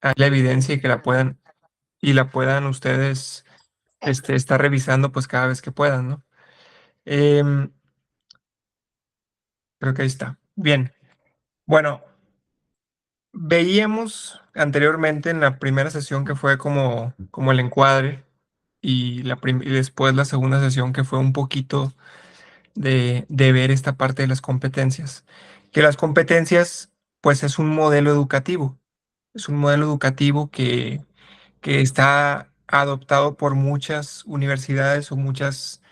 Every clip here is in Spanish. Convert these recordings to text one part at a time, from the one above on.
hay la evidencia y que la puedan ustedes estar revisando pues cada vez que puedan, ¿no? Em, Creo que ahí está. Bien. Bueno, veíamos anteriormente en la primera sesión que fue como el encuadre y después la segunda sesión que fue un poquito de ver esta parte de las competencias. Que las competencias, pues es un modelo educativo. Es un modelo educativo que está adoptado por muchas universidades o muchas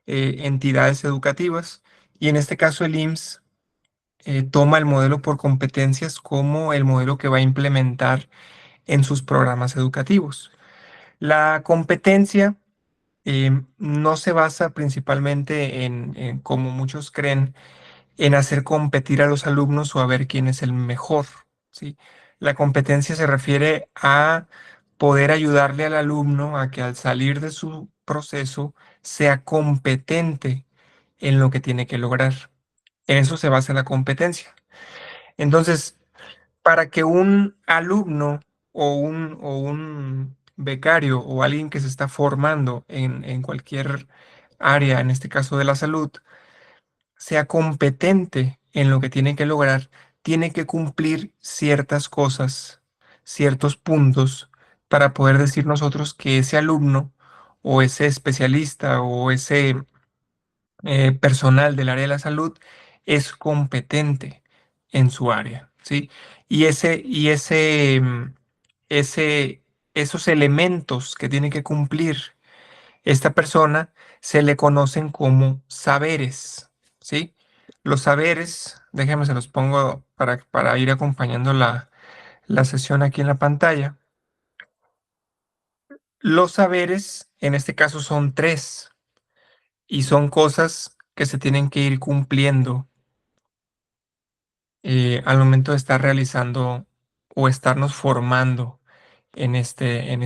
entidades educativas. Y en este caso el IMSS toma el modelo por competencias como el modelo que va a implementar en sus programas educativos. La competencia no se basa principalmente como muchos creen, en hacer competir a los alumnos o a ver quién es el mejor, ¿sí? La competencia se refiere a poder ayudarle al alumno a que al salir de su proceso sea competente en lo que tiene que lograr. En eso se basa la competencia. Entonces, para que un alumno o un becario o alguien que se está formando en cualquier área, en este caso de la salud, sea competente en lo que tiene que lograr, tiene que cumplir ciertas cosas, ciertos puntos, para poder decir nosotros que ese alumno o ese especialista o ese personal del área de la salud es competente en su área, ¿sí? Y esos elementos que tiene que cumplir esta persona se le conocen como saberes, ¿sí? Los saberes, déjenme se los pongo para ir acompañando la sesión aquí en la pantalla. Los saberes, en este caso, son tres y son cosas que se tienen que ir cumpliendo al momento de estar realizando o estarnos formando en este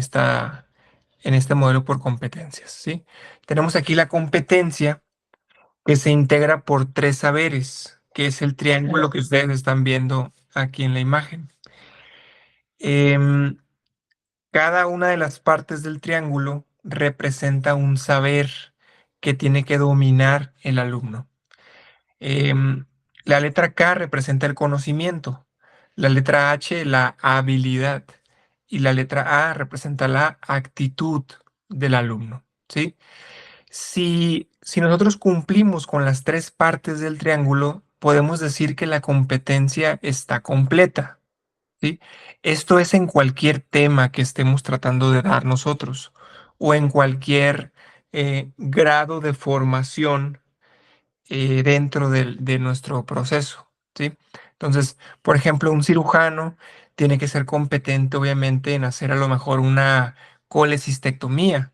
modelo por competencias, ¿sí? Tenemos aquí la competencia que se integra por tres saberes, que es el triángulo que ustedes están viendo aquí en la imagen. Em, Cada una de las partes del triángulo representa un saber que tiene que dominar el alumno. Em, la letra K representa el conocimiento, la letra H la habilidad y la letra A representa la actitud del alumno, ¿sí? Si nosotros cumplimos con las tres partes del triángulo, podemos decir que la competencia está completa, ¿sí? Esto es en cualquier tema que estemos tratando de dar nosotros o en cualquier grado de formación dentro de nuestro proceso, ¿sí? Entonces, por ejemplo, un cirujano tiene que ser competente, obviamente, en hacer a lo mejor una colecistectomía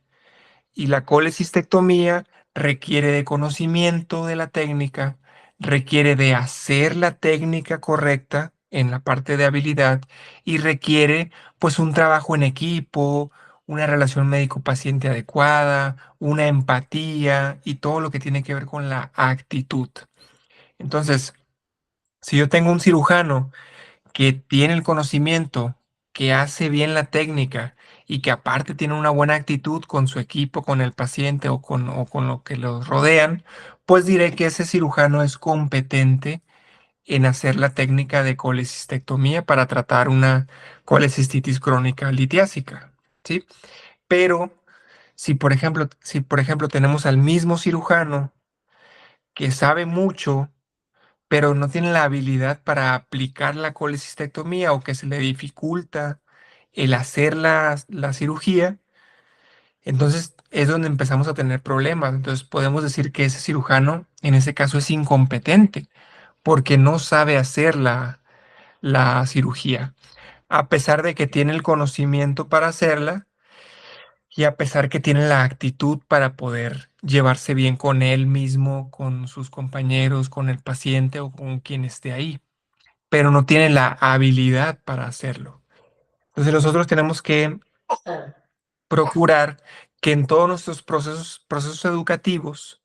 y la colecistectomía requiere de conocimiento de la técnica, requiere de hacer la técnica correcta en la parte de habilidad y requiere pues un trabajo en equipo, una relación médico-paciente adecuada, una empatía y todo lo que tiene que ver con la actitud. Entonces, si yo tengo un cirujano que tiene el conocimiento, que hace bien la técnica y que aparte tiene una buena actitud con su equipo, con el paciente o con lo que los rodean, pues diré que ese cirujano es competente en hacer la técnica de colecistectomía para tratar una colecistitis crónica litiásica, ¿sí? Pero si por ejemplo tenemos al mismo cirujano que sabe mucho pero no tiene la habilidad para aplicar la colecistectomía o que se le dificulta el hacer la cirugía, entonces es donde empezamos a tener problemas. Entonces podemos decir que ese cirujano en ese caso es incompetente porque no sabe hacer la cirugía, a pesar de que tiene el conocimiento para hacerla y a pesar que tiene la actitud para poder llevarse bien con él mismo, con sus compañeros, con el paciente o con quien esté ahí, pero no tiene la habilidad para hacerlo. Entonces nosotros tenemos que procurar que en todos nuestros procesos educativos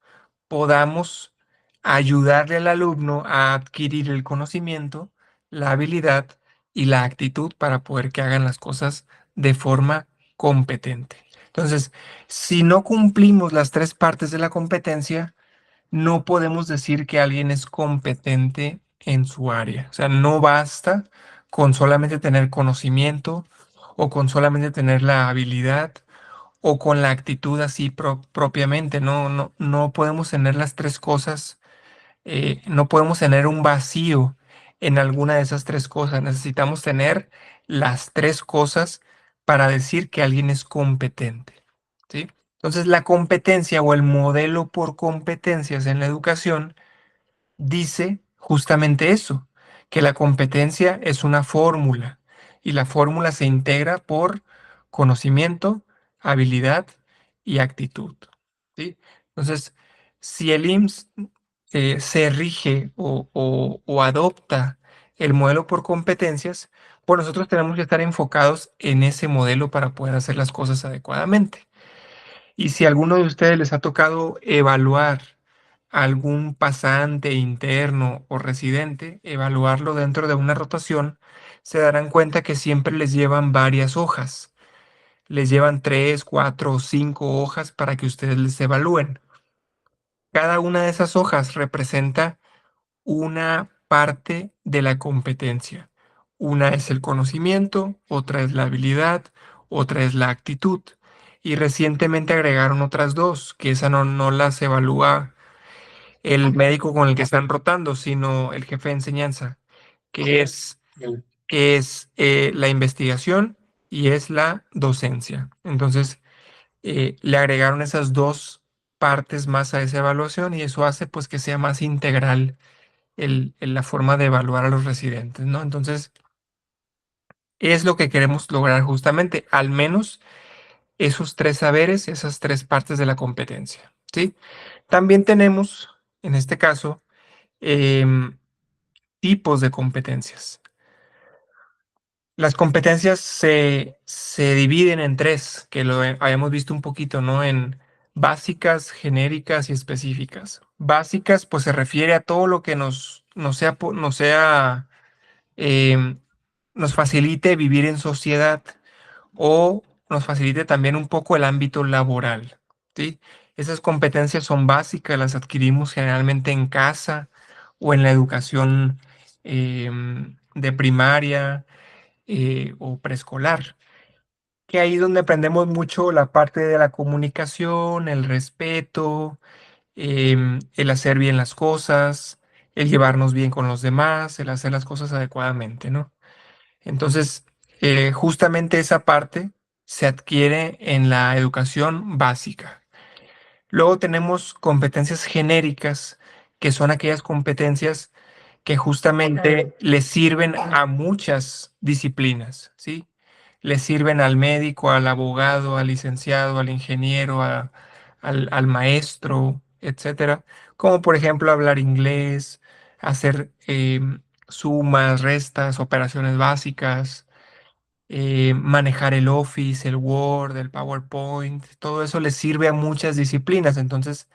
podamos ayudarle al alumno a adquirir el conocimiento, la habilidad y la actitud para poder que hagan las cosas de forma competente. Entonces, si no cumplimos las tres partes de la competencia, no podemos decir que alguien es competente en su área. O sea, no basta con solamente tener conocimiento o con solamente tener la habilidad o con la actitud así propiamente. No, no, no podemos tener las tres cosas. No podemos tener un vacío en alguna de esas tres cosas. Necesitamos tener las tres cosas para decir que alguien es competente. ¿Sí? Entonces, la competencia o el modelo por competencias en la educación dice justamente eso, que la competencia es una fórmula y la fórmula se integra por conocimiento, habilidad y actitud. ¿Sí? Entonces, si el IMSS se rige o adopta el modelo por competencias, pues nosotros tenemos que estar enfocados en ese modelo para poder hacer las cosas adecuadamente. Y si a alguno de ustedes les ha tocado evaluar algún pasante interno o residente, evaluarlo dentro de una rotación, se darán cuenta que siempre les llevan varias hojas. Les llevan 3, 4 o 5 hojas para que ustedes les evalúen. Cada una de esas hojas representa una parte de la competencia. Una es el conocimiento, otra es la habilidad, otra es la actitud. Y recientemente agregaron otras dos, que esa no las evalúa el médico con el que están rotando, sino el jefe de enseñanza, que es, que es la investigación y es la docencia. Entonces, le agregaron esas dos partes más a esa evaluación y eso hace pues que sea más integral la forma de evaluar a los residentes, ¿no? Entonces, es lo que queremos lograr justamente, al menos esos tres saberes, esas tres partes de la competencia, ¿sí? También tenemos, en este caso, em, tipos de competencias. Las competencias se dividen en tres, que lo habíamos visto un poquito, ¿no? En básicas, genéricas y específicas. Básicas, pues se refiere a todo lo que nos sea em, nos facilite vivir en sociedad o nos facilite también un poco el ámbito laboral, ¿sí? Esas competencias son básicas, las adquirimos generalmente en casa o en la educación de primaria o preescolar, que ahí es donde aprendemos mucho la parte de la comunicación, el respeto, el hacer bien las cosas, el llevarnos bien con los demás, el hacer las cosas adecuadamente, ¿no? Entonces, justamente esa parte se adquiere en la educación básica. Luego tenemos competencias genéricas, que son aquellas competencias que justamente le sirven a muchas disciplinas, ¿sí? Le sirven al médico, al abogado, al licenciado, al ingeniero, al maestro, etcétera. Como por ejemplo hablar inglés, hacer sumas, restas, operaciones básicas, manejar el Office, el Word, el PowerPoint, todo eso le sirve a muchas disciplinas. Entonces,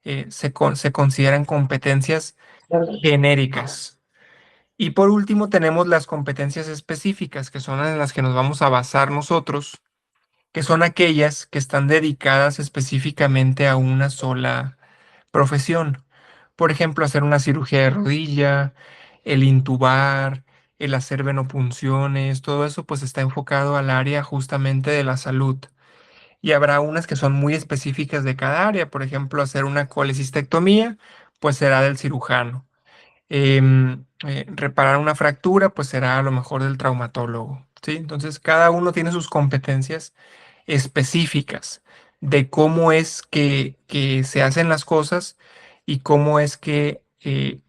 se consideran competencias genéricas. Y por último, tenemos las competencias específicas, que son en las que nos vamos a basar nosotros, que son aquellas que están dedicadas específicamente a una sola profesión. Por ejemplo, hacer una cirugía de rodilla, el intubar, el hacer venopunciones, todo eso pues está enfocado al área justamente de la salud. Y habrá unas que son muy específicas de cada área. Por ejemplo, hacer una colecistectomía, pues será del cirujano. Reparar una fractura, pues será a lo mejor del traumatólogo, ¿sí? Entonces, cada uno tiene sus competencias específicas de cómo es que se hacen las cosas y cómo es que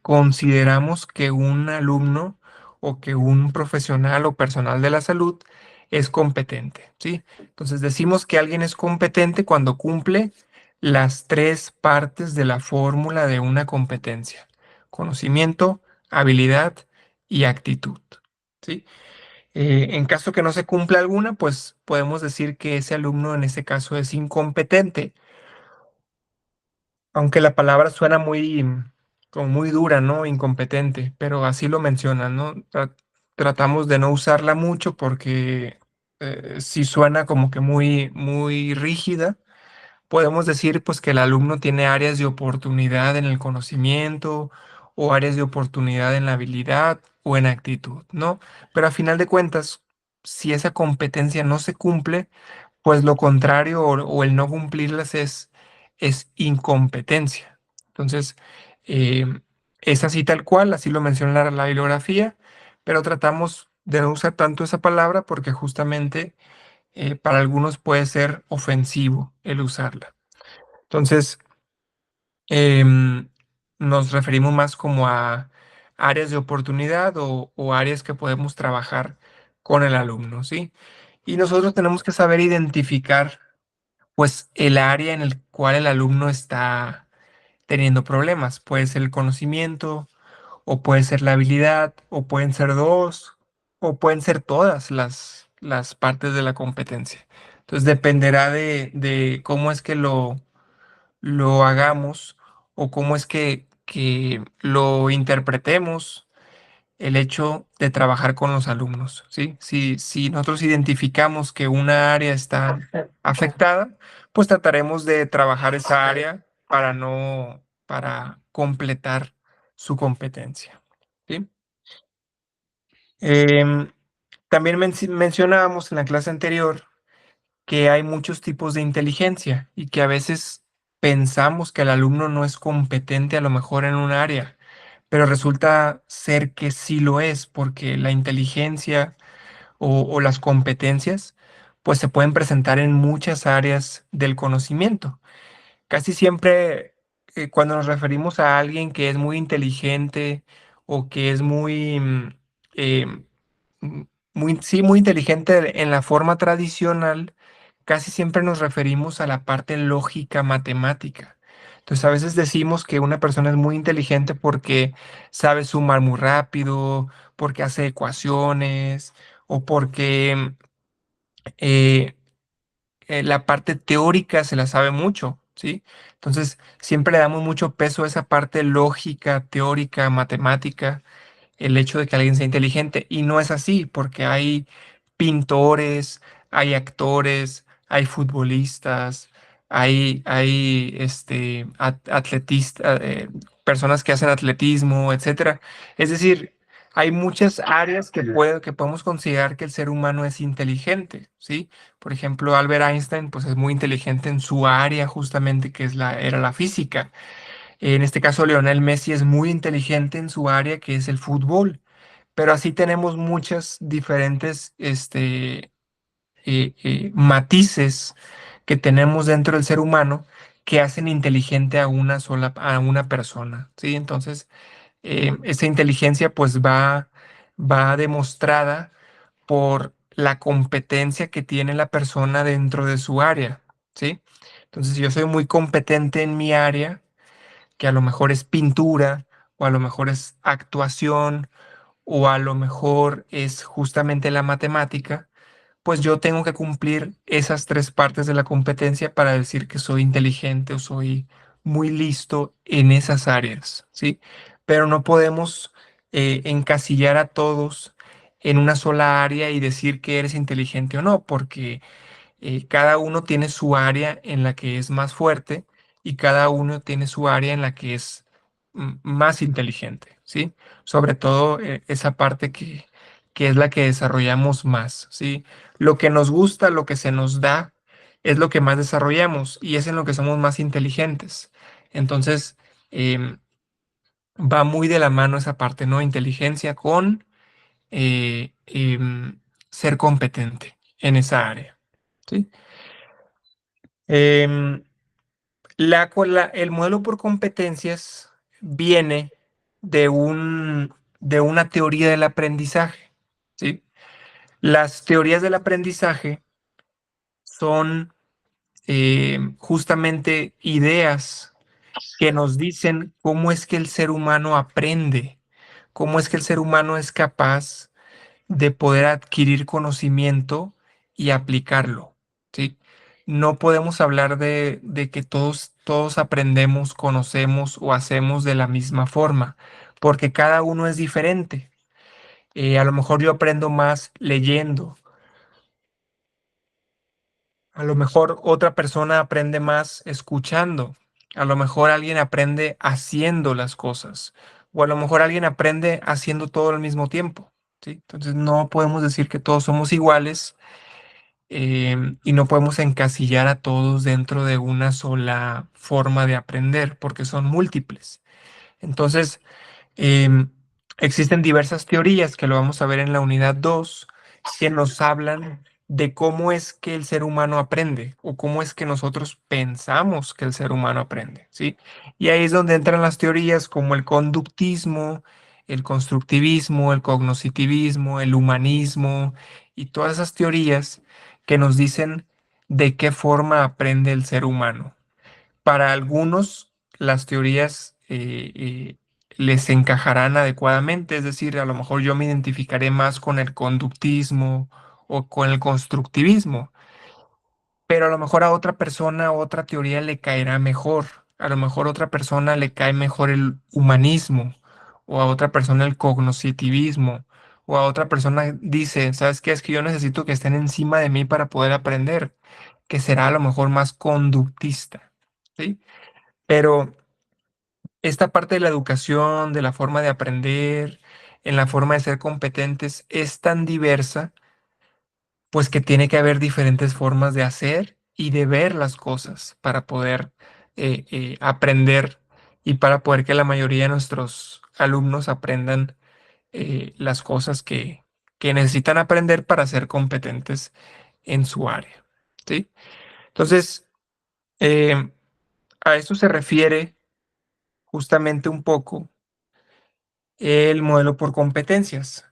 consideramos que un alumno o que un profesional o personal de la salud es competente, ¿sí? Entonces decimos que alguien es competente cuando cumple las tres partes de la fórmula de una competencia: conocimiento, habilidad y actitud, ¿sí? En caso que no se cumpla alguna, pues podemos decir que ese alumno en este caso es incompetente, aunque la palabra suena muy, como muy dura, ¿no? Incompetente, pero así lo mencionan, ¿no? tratamos de no usarla mucho porque si suena como que muy, muy rígida. Podemos decir pues que el alumno tiene áreas de oportunidad en el conocimiento o áreas de oportunidad en la habilidad o en actitud, ¿no? Pero a final de cuentas, si esa competencia no se cumple, pues lo contrario o el no cumplirlas es incompetencia. Entonces, eh, es así tal cual, así lo menciona la bibliografía, pero tratamos de no usar tanto esa palabra porque justamente para algunos puede ser ofensivo el usarla. Entonces, em, nos referimos más como a áreas de oportunidad o áreas que podemos trabajar con el alumno, ¿sí? Y nosotros tenemos que saber identificar, pues, el área en el cual el alumno está teniendo problemas. Puede ser el conocimiento, o puede ser la habilidad, o pueden ser dos, o pueden ser todas las partes de la competencia. Entonces, dependerá de cómo es que lo hagamos o cómo es que lo interpretemos el hecho de trabajar con los alumnos, ¿sí? Si nosotros identificamos que una área está afectada, pues trataremos de trabajar esa área para completar su competencia, ¿sí? Em, también mencionábamos en la clase anterior que hay muchos tipos de inteligencia y que a veces pensamos que el alumno no es competente a lo mejor en un área, pero resulta ser que sí lo es, porque la inteligencia o las competencias pues se pueden presentar en muchas áreas del conocimiento. Casi siempre cuando nos referimos a alguien que es muy inteligente o que es muy, eh, mm, sí, muy inteligente en la forma tradicional, casi siempre nos referimos a la parte lógica matemática. Entonces, a veces decimos que una persona es muy inteligente porque sabe sumar muy rápido, porque hace ecuaciones o porque eh, la parte teórica se la sabe mucho, ¿sí? Entonces, siempre le damos mucho peso a esa parte lógica, teórica, matemática, el hecho de que alguien sea inteligente. Y no es así, porque hay pintores, hay actores, hay futbolistas, atletistas, personas que hacen atletismo, etcétera. Es decir, hay muchas áreas que podemos considerar que el ser humano es inteligente, ¿sí? Por ejemplo, Albert Einstein, pues es muy inteligente en su área justamente que era la física. En este caso, Lionel Messi es muy inteligente en su área que es el fútbol. Pero así tenemos muchas diferentes matices que tenemos dentro del ser humano que hacen inteligente a una persona, ¿sí? Entonces, esa inteligencia pues va demostrada por la competencia que tiene la persona dentro de su área, ¿sí? Entonces, si yo soy muy competente en mi área, que a lo mejor es pintura, o a lo mejor es actuación, o a lo mejor es justamente la matemática, pues yo tengo que cumplir esas tres partes de la competencia para decir que soy inteligente o soy muy listo en esas áreas, ¿sí? Pero no podemos encasillar a todos en una sola área y decir que eres inteligente o no, porque cada uno tiene su área en la que es más fuerte y cada uno tiene su área en la que es más inteligente, ¿sí? Sobre todo esa parte que es la que desarrollamos más, ¿sí? Lo que nos gusta, lo que se nos da, es lo que más desarrollamos y es en lo que somos más inteligentes. Entonces, em, va muy de la mano esa parte, ¿no? Inteligencia con ser competente en esa área, ¿sí? Em, el modelo por competencias viene de una teoría del aprendizaje, ¿sí? Las teorías del aprendizaje son justamente ideas que nos dicen cómo es que el ser humano aprende, cómo es que el ser humano es capaz de poder adquirir conocimiento y aplicarlo, ¿sí? No podemos hablar de que todos aprendemos, conocemos o hacemos de la misma forma, porque cada uno es diferente. A lo mejor yo aprendo más leyendo. A lo mejor otra persona aprende más escuchando. A lo mejor alguien aprende haciendo las cosas. O a lo mejor alguien aprende haciendo todo al mismo tiempo. ¿Sí? Entonces no podemos decir que todos somos iguales, y no podemos encasillar a todos dentro de una sola forma de aprender porque son múltiples. Entonces, Em, existen diversas teorías que lo vamos a ver en la unidad 2 que nos hablan de cómo es que el ser humano aprende o cómo es que nosotros pensamos que el ser humano aprende, ¿sí? Y ahí es donde entran las teorías como el conductismo, el constructivismo, el cognoscitivismo, el humanismo y todas esas teorías que nos dicen de qué forma aprende el ser humano. Para algunos, las teorías les encajarán adecuadamente, es decir, a lo mejor yo me identificaré más con el conductismo o con el constructivismo, pero a lo mejor a otra persona otra teoría le caerá mejor, a lo mejor a otra persona le cae mejor el humanismo, o a otra persona el cognoscitivismo, o a otra persona dice, ¿sabes qué? Es que yo necesito que estén encima de mí para poder aprender, que será a lo mejor más conductista, ¿sí? Pero esta parte de la educación, de la forma de aprender, en la forma de ser competentes, es tan diversa, pues que tiene que haber diferentes formas de hacer y de ver las cosas para poder aprender y para poder que la mayoría de nuestros alumnos aprendan las cosas que necesitan aprender para ser competentes en su área. ¿Sí? Entonces, eh, a eso se refiere justamente un poco el modelo por competencias.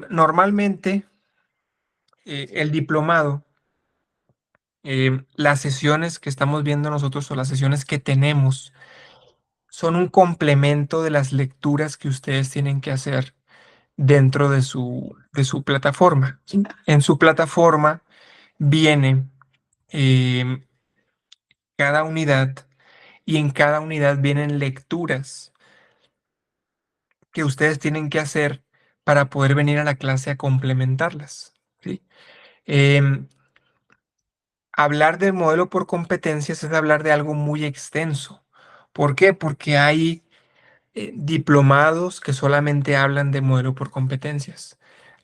Normalmente, el diplomado, las sesiones que estamos viendo nosotros o las sesiones que tenemos son un complemento de las lecturas que ustedes tienen que hacer dentro de su plataforma. ¿Sí? En su plataforma viene eh, cada unidad y en cada unidad vienen lecturas que ustedes tienen que hacer para poder venir a la clase a complementarlas. ¿Sí? Em, Hablar de modelo por competencias es hablar de algo muy extenso. ¿Por qué? Porque hay diplomados que solamente hablan de modelo por competencias.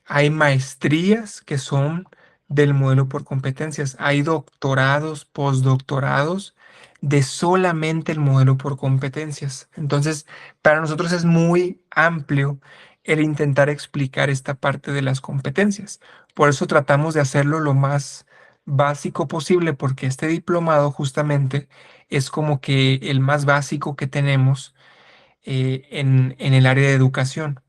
Hay maestrías que son del modelo por competencias. Hay doctorados, postdoctorados de solamente el modelo por competencias. Entonces, para nosotros es muy amplio el intentar explicar esta parte de las competencias. Por eso tratamos de hacerlo lo más básico posible, porque este diplomado justamente es como que el más básico que tenemos en el área de educación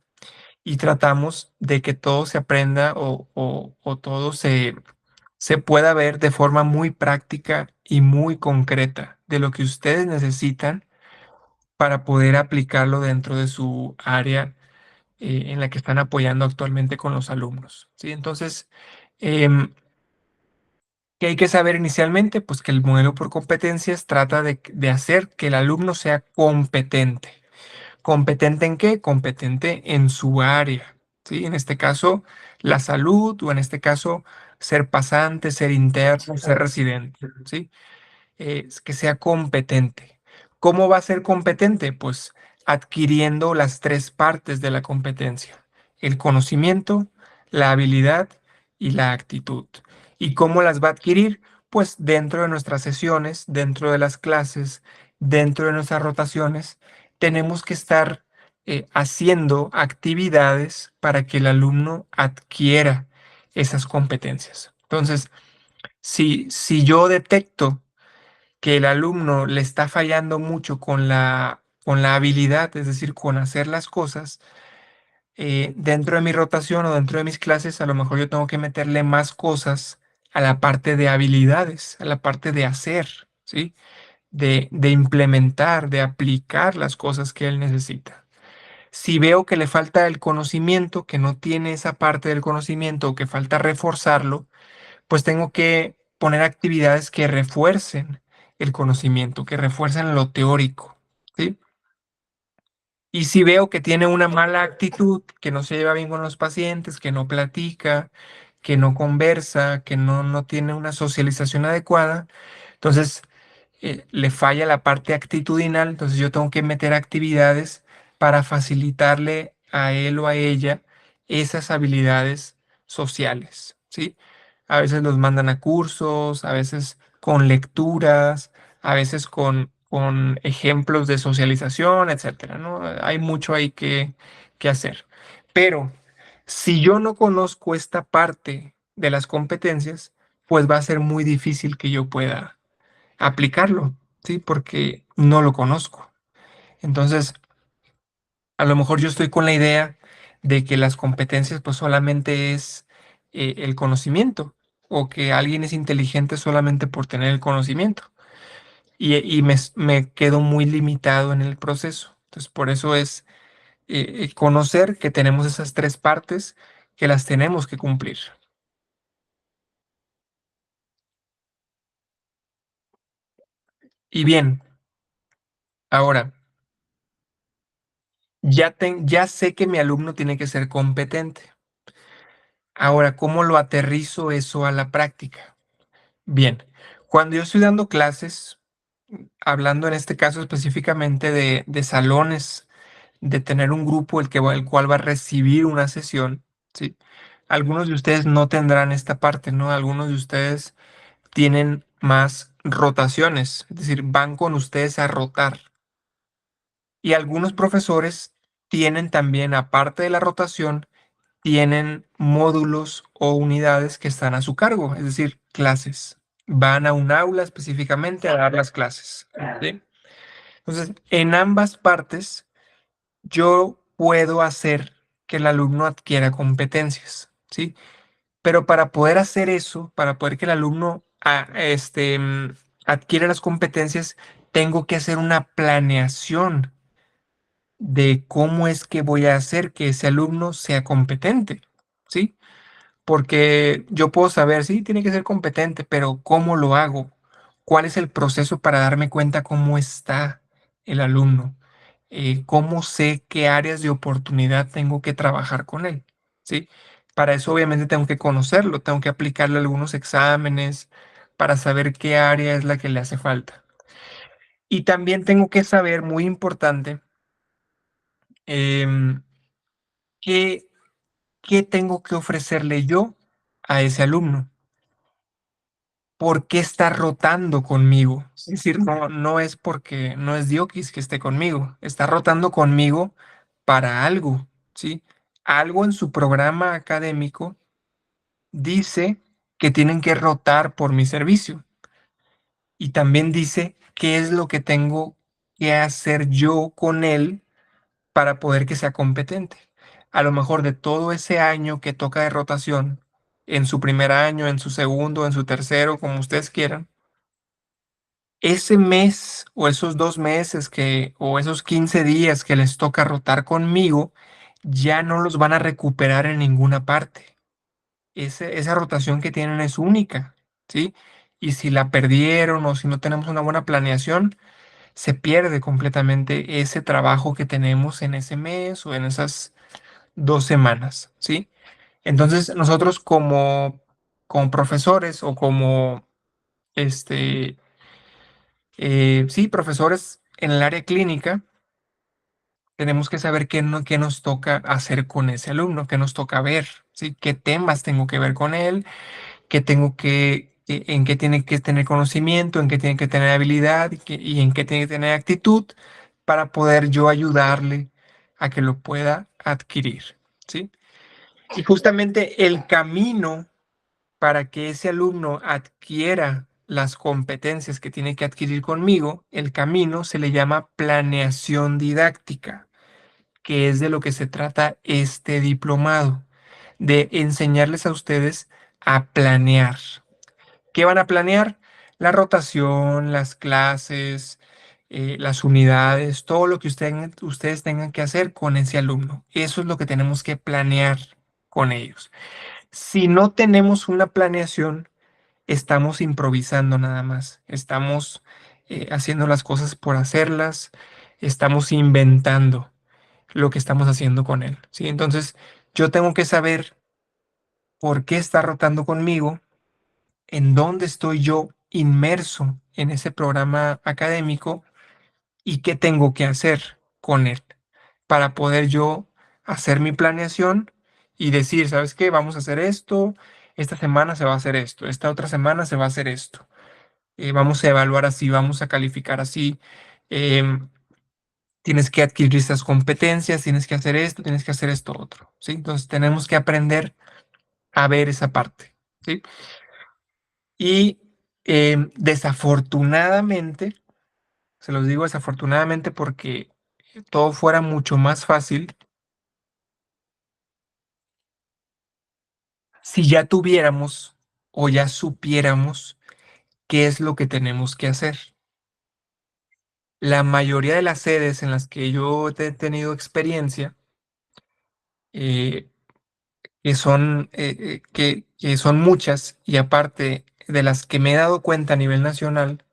y tratamos de que todo se aprenda o todo se pueda ver de forma muy práctica y muy concreta de lo que ustedes necesitan para poder aplicarlo dentro de su área en la que están apoyando actualmente con los alumnos. ¿Sí? Entonces, em, ¿qué hay que saber inicialmente? Pues que el modelo por competencias trata de hacer que el alumno sea competente. ¿Competente en qué? Competente en su área, ¿sí? En este caso, la salud, o en este caso, ser pasante, ser interno, ser residente, ¿sí? Que sea competente. ¿Cómo va a ser competente? Pues adquiriendo las tres partes de la competencia: el conocimiento, la habilidad y la actitud. ¿Y cómo las va a adquirir? Pues dentro de nuestras sesiones, dentro de las clases, dentro de nuestras rotaciones, tenemos que estar haciendo actividades para que el alumno adquiera esas competencias. Entonces, si yo detecto que el alumno le está fallando mucho con la habilidad, es decir, con hacer las cosas, dentro de mi rotación o dentro de mis clases, a lo mejor yo tengo que meterle más cosas a la parte de habilidades, a la parte de hacer, ¿sí? De implementar, de aplicar las cosas que él necesita. Si veo que le falta el conocimiento, que no tiene esa parte del conocimiento o que falta reforzarlo, pues tengo que poner actividades que refuercen el conocimiento, que refuercen lo teórico, ¿sí? Y si veo que tiene una mala actitud, que no se lleva bien con los pacientes, que no platica, que no conversa, que no tiene una socialización adecuada, entonces le falla la parte actitudinal, entonces yo tengo que meter actividades para facilitarle a él o a ella esas habilidades sociales, ¿sí? A veces los mandan a cursos, a veces con lecturas, a veces con ejemplos de socialización, etcétera, ¿no? Hay mucho ahí que hacer. Pero si yo no conozco esta parte de las competencias, pues va a ser muy difícil que yo pueda aplicarlo, ¿sí? Porque no lo conozco. Entonces, a lo mejor yo estoy con la idea de que las competencias pues solamente es el conocimiento o que alguien es inteligente solamente por tener el conocimiento y me quedo muy limitado en el proceso. Entonces, por eso es conocer que tenemos esas tres partes que las tenemos que cumplir. Y bien, ahora, ya sé que mi alumno tiene que ser competente. Ahora, ¿cómo lo aterrizo eso a la práctica? Bien, cuando yo estoy dando clases, hablando en este caso específicamente de salones, de tener un grupo el cual va a recibir una sesión, ¿sí? Algunos de ustedes no tendrán esta parte, ¿no? Algunos de ustedes tienen más rotaciones, es decir, van con ustedes a rotar. Y algunos profesores tienen también, aparte de la rotación, tienen módulos o unidades que están a su cargo, es decir, clases. Van a un aula específicamente a dar las clases, ¿sí? Entonces, en ambas partes, yo puedo hacer que el alumno adquiera competencias, ¿sí? Pero para poder hacer eso, para poder que el alumno adquiera las competencias, tengo que hacer una planeación de cómo es que voy a hacer que ese alumno sea competente, ¿sí? Porque yo puedo saber, sí, tiene que ser competente, pero ¿cómo lo hago? ¿Cuál es el proceso para darme cuenta cómo está el alumno? ¿Cómo sé qué áreas de oportunidad tengo que trabajar con él? ¿Sí? Para eso obviamente tengo que conocerlo, tengo que aplicarle algunos exámenes para saber qué área es la que le hace falta. Y también tengo que saber, muy importante, em, qué, qué tengo que ofrecerle yo a ese alumno. ¿Por qué está rotando conmigo? Es decir, no es porque no es Diokis que esté conmigo, está rotando conmigo para algo, ¿sí? Algo en su programa académico dice que tienen que rotar por mi servicio y también dice qué es lo que tengo que hacer yo con él para poder que sea competente. A lo mejor de todo ese año que toca de rotación, en su primer año, en su segundo, en su tercero, como ustedes quieran, ese mes o esos 2 meses o esos 15 días que les toca rotar conmigo, ya no los van a recuperar en ninguna parte. Esa rotación que tienen es única, ¿sí? Y si la perdieron o si no tenemos una buena planeación, se pierde completamente ese trabajo que tenemos en ese mes o en esas 2 semanas, ¿sí? Entonces, nosotros como profesores o como este, sí, profesores en el área clínica, tenemos que saber qué nos toca hacer con ese alumno, qué nos toca ver, ¿sí? Qué temas tengo que ver con él, en qué tiene que tener conocimiento, en qué tiene que tener habilidad y en qué tiene que tener actitud para poder yo ayudarle a que lo pueda adquirir, ¿sí? Y justamente el camino para que ese alumno adquiera las competencias que tiene que adquirir conmigo, el camino se le llama planeación didáctica, que es de lo que se trata este diplomado, de enseñarles a ustedes a planear. ¿Qué van a planear? La rotación, las clases, las unidades, todo lo que ustedes tengan que hacer con ese alumno. Eso es lo que tenemos que planear con ellos. Si no tenemos una planeación, estamos improvisando nada más, estamos haciendo las cosas por hacerlas, estamos inventando. lo que estamos haciendo con él, ¿sí? Entonces, yo tengo que saber por qué está rotando conmigo, en dónde estoy yo inmerso en ese programa académico y qué tengo que hacer con él para poder yo hacer mi planeación y decir, ¿sabes qué? Vamos a hacer esto, esta semana se va a hacer esto, esta otra semana se va a hacer esto, vamos a evaluar así, vamos a calificar así, em, tienes que adquirir estas competencias, tienes que hacer esto, tienes que hacer esto otro, ¿sí? Entonces tenemos que aprender a ver esa parte, ¿sí? Y desafortunadamente, se los digo desafortunadamente porque todo fuera mucho más fácil si ya tuviéramos o ya supiéramos qué es lo que tenemos que hacer. La mayoría de las sedes en las que yo he tenido experiencia, eh, que son muchas y aparte de las que me he dado cuenta a nivel nacional,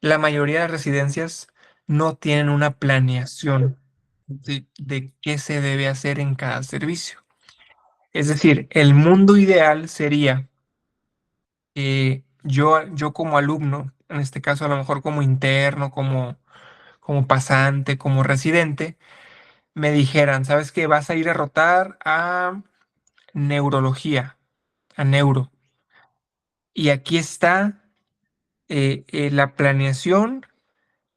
la mayoría de las residencias no tienen una planeación de qué se debe hacer en cada servicio. Es decir, el mundo ideal sería yo como alumno, en este caso a lo mejor como interno, como pasante, como residente, me dijeran, ¿sabes qué? Vas a ir a rotar a neurología, a neuro. Y aquí está la planeación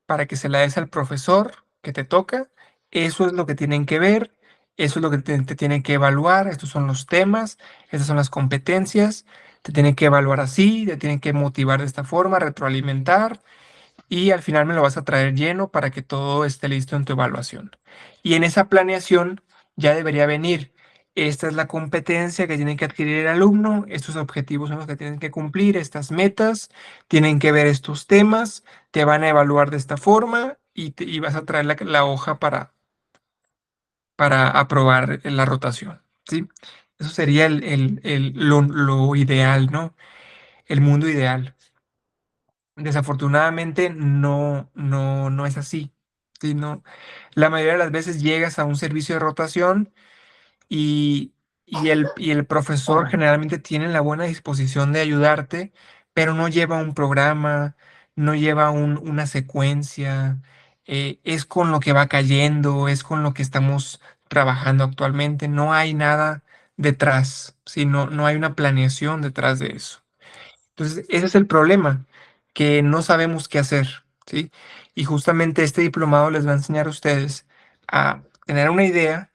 para que se la des al profesor que te toca. Eso es lo que tienen que ver, eso es lo que te tienen que evaluar, estos son los temas, estas son las competencias, te tienen que evaluar así, te tienen que motivar de esta forma, retroalimentar y al final me lo vas a traer lleno para que todo esté listo en tu evaluación. Y en esa planeación ya debería venir, esta es la competencia que tiene que adquirir el alumno, estos objetivos son los que tienen que cumplir, estas metas, tienen que ver estos temas, te van a evaluar de esta forma y vas a traer la hoja para aprobar la rotación, ¿sí? Eso sería lo ideal, ¿no? El mundo ideal. Desafortunadamente no es así. ¿Sí? No, la mayoría de las veces llegas a un servicio de rotación y, y el profesor generalmente tiene la buena disposición de ayudarte, pero no lleva un programa, no lleva una secuencia, es con lo que va cayendo, es con lo que estamos trabajando actualmente, no hay nada detrás, ¿sí? No hay una planeación detrás de eso. Entonces, ese es el problema, que no sabemos qué hacer, ¿sí? Y justamente este diplomado les va a enseñar a ustedes a tener una idea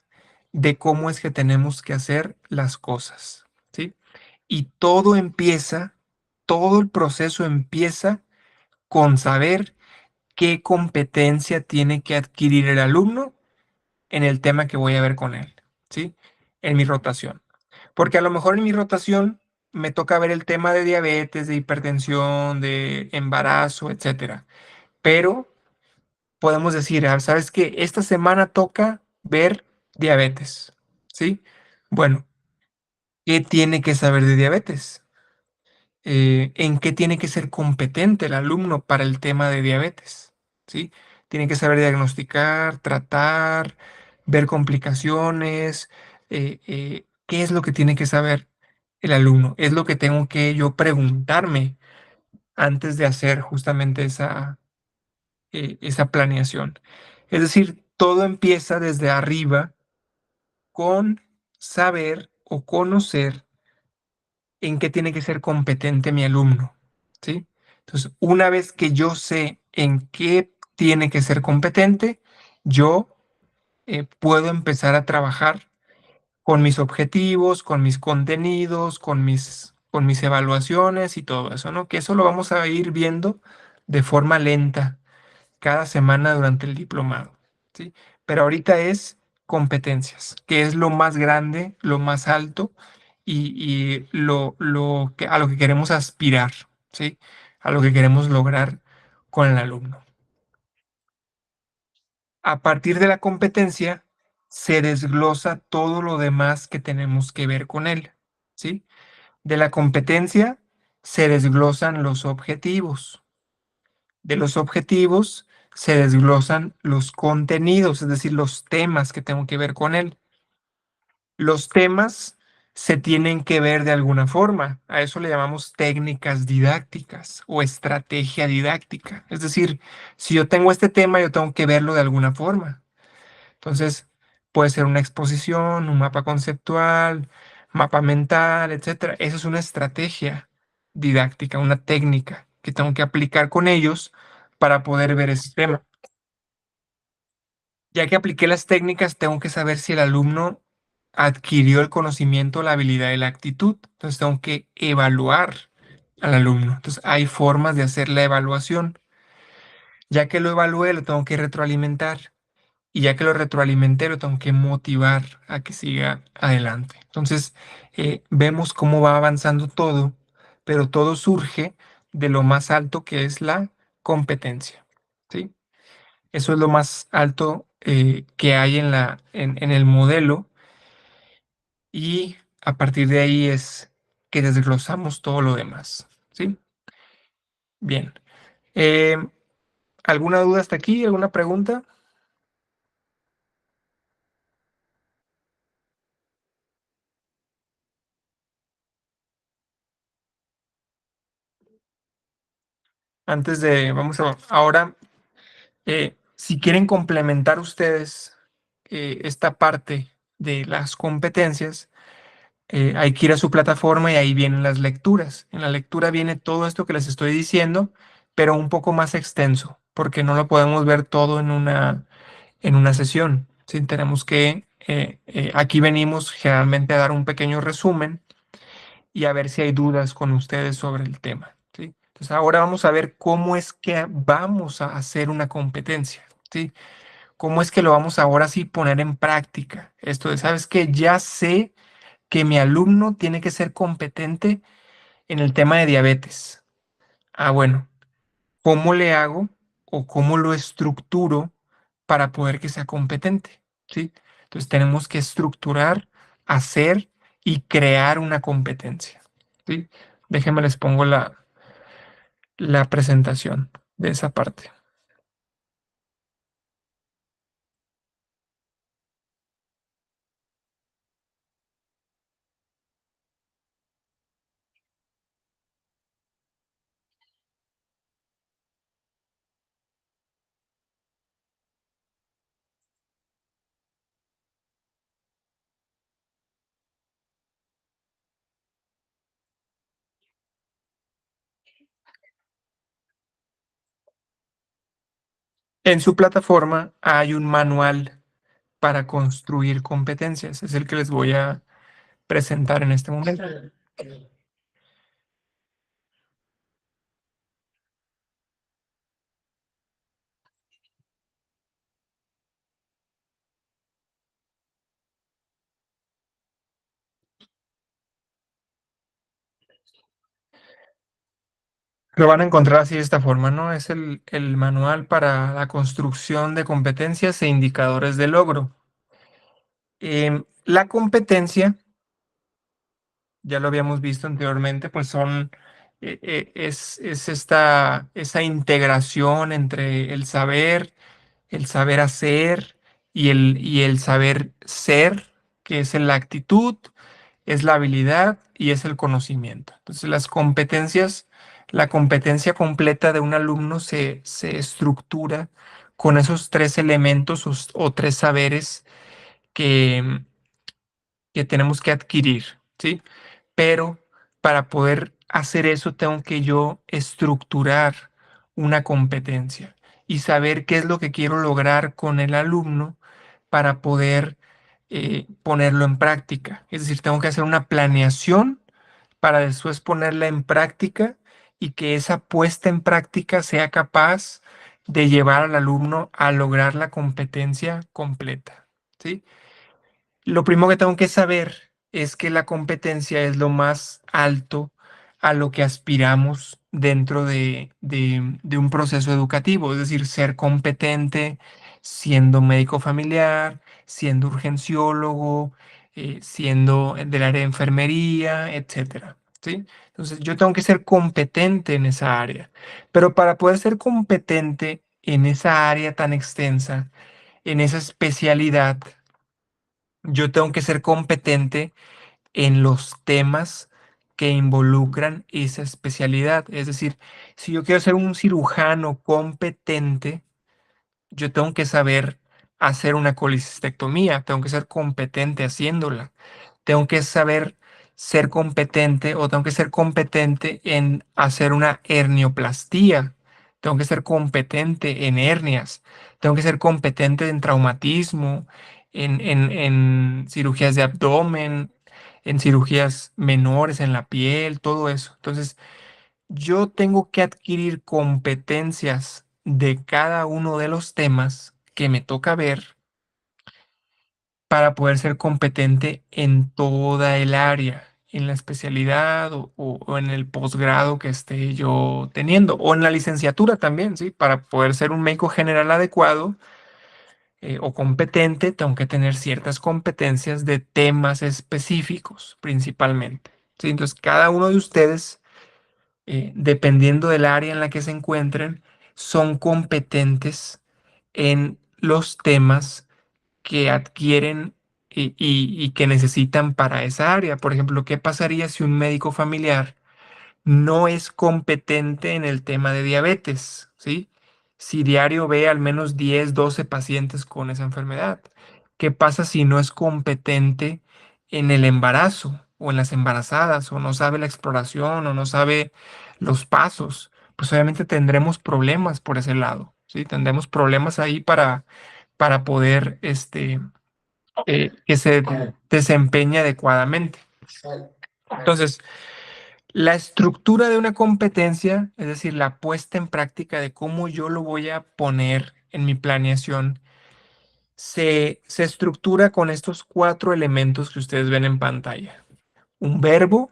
de cómo es que tenemos que hacer las cosas, ¿sí? Y todo el proceso empieza con saber qué competencia tiene que adquirir el alumno en el tema que voy a ver con él, ¿sí? En mi rotación. Porque a lo mejor en mi rotación me toca ver el tema de diabetes, de hipertensión, de embarazo, etcétera. Pero podemos decir, ¿sabes qué? Esta semana toca ver diabetes, ¿sí? Bueno, ¿qué tiene que saber de diabetes? ¿En qué tiene que ser competente el alumno para el tema de diabetes? ¿Sí? Tiene que saber diagnosticar, tratar, ver complicaciones. ¿Qué es lo que tiene que saber el alumno? Es lo que tengo que yo preguntarme antes de hacer justamente esa planeación. Es decir, todo empieza desde arriba con saber o conocer en qué tiene que ser competente mi alumno, ¿sí? Entonces, una vez que yo sé en qué tiene que ser competente, yo puedo empezar a trabajar con mis objetivos, con mis contenidos, con mis evaluaciones y todo eso, ¿no? Que eso lo vamos a ir viendo de forma lenta cada semana durante el diplomado, ¿sí? Pero ahorita es competencias, que es lo más grande, lo más alto y a lo que queremos aspirar, ¿sí? A lo que queremos lograr con el alumno. A partir de la competencia se desglosa todo lo demás que tenemos que ver con él, ¿sí? De la competencia se desglosan los objetivos. De los objetivos se desglosan los contenidos, es decir, los temas que tengo que ver con él. Los temas se tienen que ver de alguna forma. A eso le llamamos técnicas didácticas o estrategia didáctica. Es decir, si yo tengo este tema, yo tengo que verlo de alguna forma. Entonces, puede ser una exposición, un mapa conceptual, mapa mental, etcétera. Esa es una estrategia didáctica, una técnica que tengo que aplicar con ellos para poder ver ese tema. Ya que apliqué las técnicas, tengo que saber si el alumno adquirió el conocimiento, la habilidad y la actitud. Entonces, tengo que evaluar al alumno. Entonces, hay formas de hacer la evaluación. Ya que lo evalué, lo tengo que retroalimentar. Y ya que lo retroalimenté, lo tengo que motivar a que siga adelante. Entonces, vemos cómo va avanzando todo, pero todo surge de lo más alto que es la competencia. ¿Sí? Eso es lo más alto que hay en el modelo y a partir de ahí es que desglosamos todo lo demás. ¿Sí? Bien. Eh, ¿Alguna duda hasta aquí? ¿Alguna pregunta? Ahora, si quieren complementar ustedes esta parte de las competencias, hay que ir a su plataforma y ahí vienen las lecturas. En la lectura viene todo esto que les estoy diciendo, pero un poco más extenso, porque no lo podemos ver todo en una sesión. Sí, tenemos que, aquí venimos generalmente a dar un pequeño resumen y a ver si hay dudas con ustedes sobre el tema. ¿Sí? Entonces ahora vamos a ver cómo es que vamos a hacer una competencia. ¿Sí? ¿Cómo es que lo vamos ahora sí poner en práctica? Esto de, ¿sabes qué? Ya sé que mi alumno tiene que ser competente en el tema de diabetes. Ah, bueno, ¿cómo le hago o cómo lo estructuro para poder que sea competente? ¿Sí? Entonces tenemos que estructurar, hacer y crear una competencia. ¿Sí? Déjenme les pongo la presentación de esa parte. En su plataforma hay un manual para construir competencias. Es el que les voy a presentar en este momento. Lo van a encontrar así de esta forma, ¿no? Es el manual para la construcción de competencias e indicadores de logro. La competencia, ya lo habíamos visto anteriormente, pues es esa integración entre el saber hacer y el saber ser, que es la actitud, es la habilidad y es el conocimiento. Entonces, la competencia completa de un alumno se estructura con esos tres elementos o tres saberes que, que tenemos que adquirir, ¿sí? Pero para poder hacer eso tengo que yo estructurar una competencia y saber qué es lo que quiero lograr con el alumno para poder ponerlo en práctica. Es decir, tengo que hacer una planeación para después ponerla en práctica y que esa puesta en práctica sea capaz de llevar al alumno a lograr la competencia completa, ¿sí? Lo primero que tengo que saber es que la competencia es lo más alto a lo que aspiramos dentro de un proceso educativo, es decir, ser competente siendo médico familiar, siendo urgenciólogo, siendo del área de enfermería, etcétera. ¿Sí? Entonces, yo tengo que ser competente en esa área, pero para poder ser competente en esa área tan extensa, en esa especialidad, yo tengo que ser competente en los temas que involucran esa especialidad. Es decir, si yo quiero ser un cirujano competente, yo tengo que saber hacer una colecistectomía, tengo que ser competente haciéndola, tengo que saber ser competente o tengo que ser competente en hacer una hernioplastía, tengo que ser competente en hernias, tengo que ser competente en traumatismo, en cirugías de abdomen, en cirugías menores en la piel, todo eso. Entonces, yo tengo que adquirir competencias de cada uno de los temas que me toca ver para poder ser competente en toda el área, en la especialidad o en el posgrado que esté yo teniendo, o en la licenciatura también, ¿sí? Para poder ser un médico general adecuado o competente, tengo que tener ciertas competencias de temas específicos, principalmente. ¿Sí? Entonces, cada uno de ustedes dependiendo del área en la que se encuentren, son competentes en los temas que adquieren y que necesitan para esa área. Por ejemplo, ¿qué pasaría si un médico familiar no es competente en el tema de diabetes? ¿Sí? Si diario ve al menos 10, 12 pacientes con esa enfermedad. ¿Qué pasa si no es competente en el embarazo o en las embarazadas o no sabe la exploración o no sabe los pasos? Pues obviamente tendremos problemas por ese lado, ¿sí? Tendremos problemas ahí para poder que se desempeñe adecuadamente. Entonces, la estructura de una competencia, es decir, la puesta en práctica de cómo yo lo voy a poner en mi planeación, se estructura con estos cuatro elementos que ustedes ven en pantalla. Un verbo,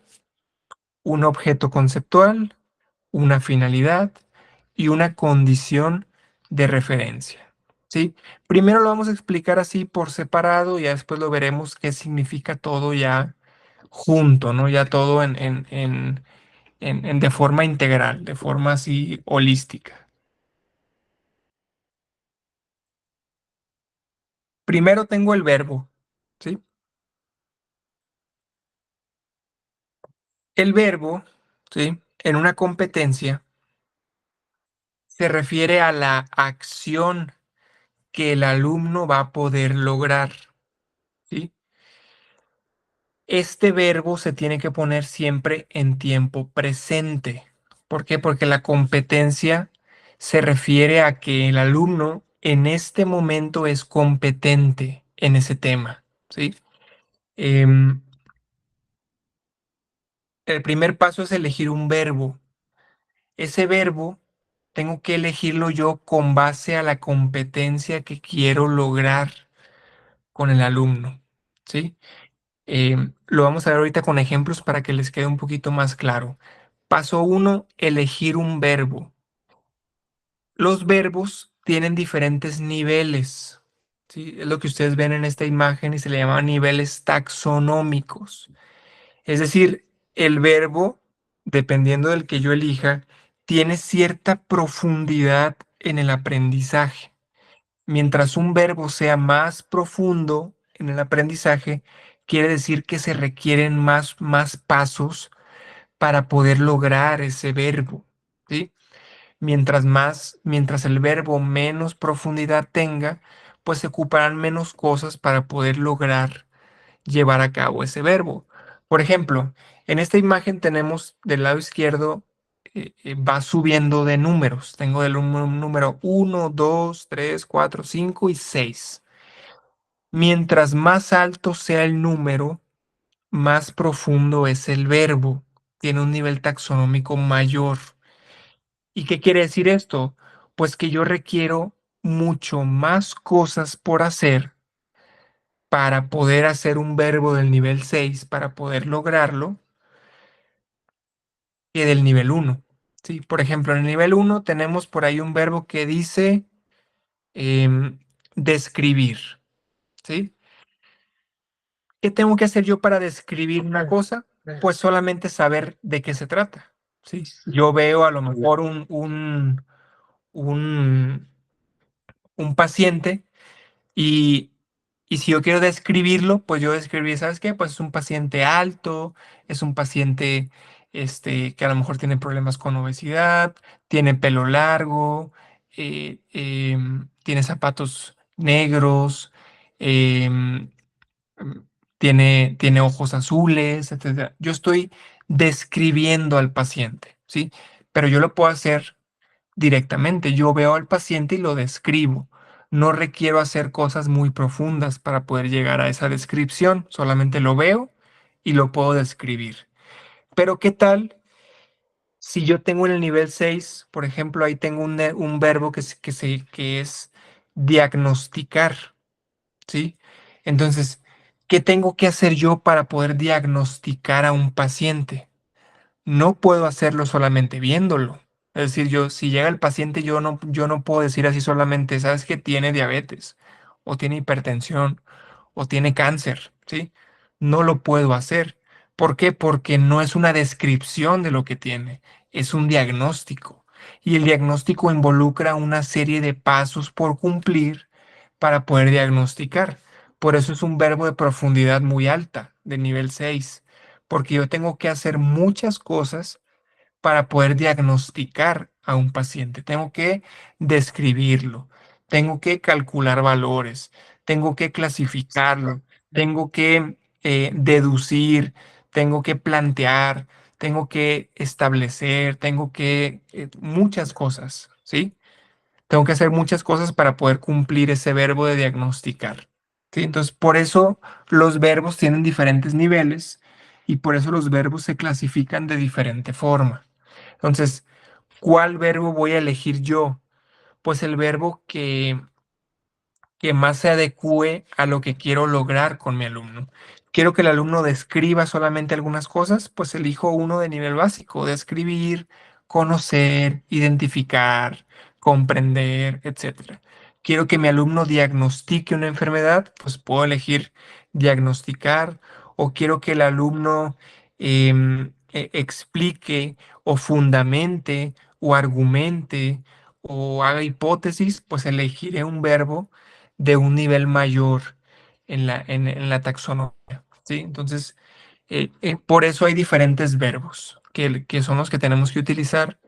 un objeto conceptual, una finalidad y una condición de referencia. ¿Sí? Primero lo vamos a explicar así por separado y ya después lo veremos qué significa todo ya junto, ¿no? Ya todo de forma integral, de forma así holística. Primero tengo el verbo, ¿sí? El verbo, ¿sí? En una competencia se refiere a la acción que el alumno va a poder lograr, ¿sí? Este verbo se tiene que poner siempre en tiempo presente. ¿Por qué? Porque la competencia se refiere a que el alumno en este momento es competente en ese tema, ¿sí? Em, el primer paso es elegir un verbo. Ese verbo tengo que elegirlo yo con base a la competencia que quiero lograr con el alumno, ¿sí? Lo vamos a ver ahorita con ejemplos para que les quede un poquito más claro. Paso uno, elegir un verbo. Los verbos tienen diferentes niveles, ¿sí? Es lo que ustedes ven en esta imagen y se le llama niveles taxonómicos. Es decir, el verbo, dependiendo del que yo elija, tiene cierta profundidad en el aprendizaje. Mientras un verbo sea más profundo en el aprendizaje, quiere decir que se requieren más pasos para poder lograr ese verbo, ¿sí? Mientras el verbo menos profundidad tenga, pues se ocuparán menos cosas para poder lograr llevar a cabo ese verbo. Por ejemplo, en esta imagen tenemos del lado izquierdo, va subiendo de números. Tengo del número 1, 2, 3, 4, 5 y 6. Mientras más alto sea el número, más profundo es el verbo. Tiene un nivel taxonómico mayor. ¿Y qué quiere decir esto? Pues que yo requiero mucho más cosas por hacer para poder hacer un verbo del nivel 6 para poder lograrlo, que del nivel uno. ¿Sí? Por ejemplo, en el nivel uno tenemos por ahí un verbo que dice describir. ¿Sí? ¿Qué tengo que hacer yo para describir una cosa? Pues solamente saber de qué se trata. ¿Sí? Yo veo a lo mejor un un paciente y, y si yo quiero describirlo, pues yo describí, ¿sabes qué? Pues es un paciente alto, es un paciente que a lo mejor tiene problemas con obesidad, tiene pelo largo, tiene zapatos negros, em, em, tiene ojos azules, etcétera. Yo estoy describiendo al paciente, ¿sí? Pero yo lo puedo hacer directamente. Yo veo al paciente y lo describo. No requiero hacer cosas muy profundas para poder llegar a esa descripción. Solamente lo veo y lo puedo describir. Pero ¿qué tal si yo tengo en el nivel 6, por ejemplo, ahí tengo un verbo que es diagnosticar, ¿sí? Entonces, ¿qué tengo que hacer yo para poder diagnosticar a un paciente? No puedo hacerlo solamente viéndolo. Es decir, yo, si llega el paciente, yo no puedo decir así solamente, sabes que tiene diabetes, o tiene hipertensión, o tiene cáncer, ¿sí? No lo puedo hacer. ¿Por qué? Porque no es una descripción de lo que tiene, es un diagnóstico. Y el diagnóstico involucra una serie de pasos por cumplir para poder diagnosticar. Por eso es un verbo de profundidad muy alta, de nivel 6 porque yo tengo que hacer muchas cosas para poder diagnosticar a un paciente. Tengo que describirlo, tengo que calcular valores, tengo que clasificarlo, tengo que deducir, tengo que plantear, tengo que establecer, tengo que muchas cosas, ¿sí? Tengo que hacer muchas cosas para poder cumplir ese verbo de diagnosticar. ¿Sí? Entonces, por eso los verbos tienen diferentes niveles y por eso los verbos se clasifican de diferente forma. Entonces, ¿cuál verbo voy a elegir yo? Pues el verbo que más se adecue a lo que quiero lograr con mi alumno. Quiero que el alumno describa solamente algunas cosas, pues elijo uno de nivel básico, describir, conocer, identificar, comprender, etcétera. Quiero que mi alumno diagnostique una enfermedad, pues puedo elegir diagnosticar, o quiero que el alumno explique o fundamente o argumente o haga hipótesis, pues elegiré un verbo de un nivel mayor en la taxonomía, ¿sí? Entonces, por eso hay diferentes verbos que son los que tenemos que utilizar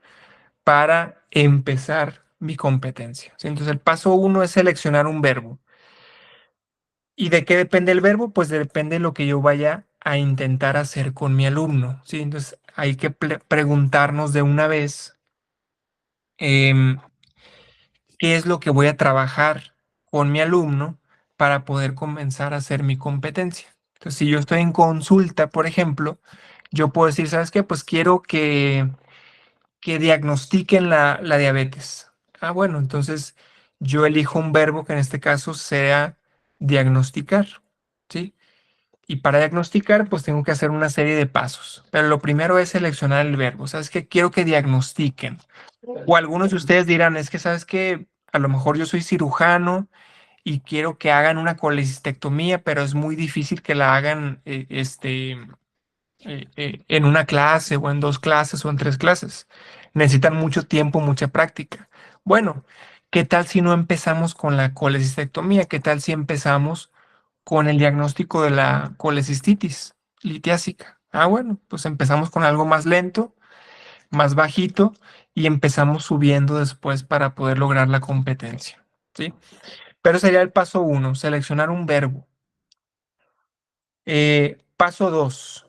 para empezar mi competencia, ¿sí? Entonces, el paso uno es seleccionar un verbo. ¿Y de qué depende el verbo? Pues depende de lo que yo vaya a intentar hacer con mi alumno, ¿sí? Entonces, hay que preguntarnos de una vez. em, ¿Qué es lo que voy a trabajar con mi alumno para poder comenzar a hacer mi competencia? Entonces, si yo estoy en consulta, por ejemplo, yo puedo decir, ¿sabes qué? Pues quiero que diagnostiquen la diabetes. Ah, bueno, entonces yo elijo un verbo que en este caso sea diagnosticar, ¿sí? Y para diagnosticar, pues tengo que hacer una serie de pasos. Pero lo primero es seleccionar el verbo. ¿Sabes qué? Quiero que diagnostiquen. O algunos de ustedes dirán, es que sabes que a lo mejor yo soy cirujano y quiero que hagan una colecistectomía, pero es muy difícil que la hagan en una clase o en dos clases o en tres clases. Necesitan mucho tiempo, mucha práctica. Bueno, ¿qué tal si no empezamos con la colecistectomía? ¿Qué tal si empezamos con el diagnóstico de la colecistitis litiásica? Ah, bueno, pues empezamos con algo más lento, más bajito y empezamos subiendo después para poder lograr la competencia, ¿sí? Pero sería el paso uno, seleccionar un verbo. Paso dos,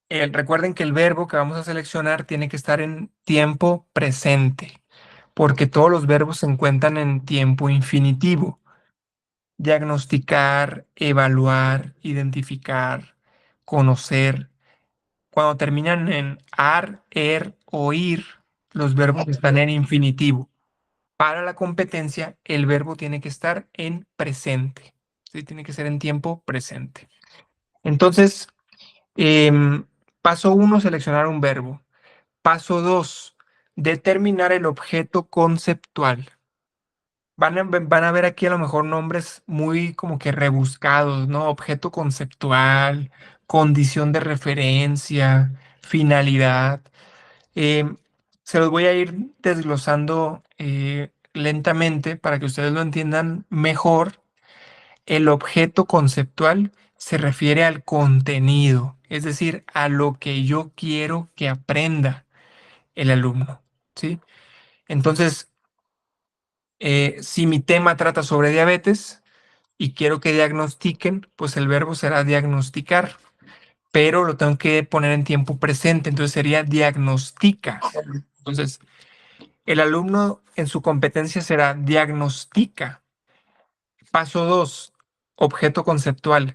recuerden que el verbo que vamos a seleccionar tiene que estar en tiempo presente, porque todos los verbos se encuentran en tiempo infinitivo. Diagnosticar, evaluar, identificar, conocer. Cuando terminan en ar, er o ir, los verbos están en infinitivo. Para la competencia, el verbo tiene que estar en presente. ¿Sí? Tiene que ser en tiempo presente. Entonces, em, paso uno, seleccionar un verbo. Paso dos, determinar el objeto conceptual. Van a ver aquí a lo mejor nombres muy como que rebuscados, ¿no? Objeto conceptual, condición de referencia, finalidad. Em, Se los voy a ir desglosando lentamente para que ustedes lo entiendan mejor. El objeto conceptual se refiere al contenido, es decir, a lo que yo quiero que aprenda el alumno, ¿sí? Entonces, si mi tema trata sobre diabetes y quiero que diagnostiquen, pues el verbo será diagnosticar, pero lo tengo que poner en tiempo presente, entonces sería diagnostica. Entonces, el alumno en su competencia será diagnostica. Paso 2, objeto conceptual,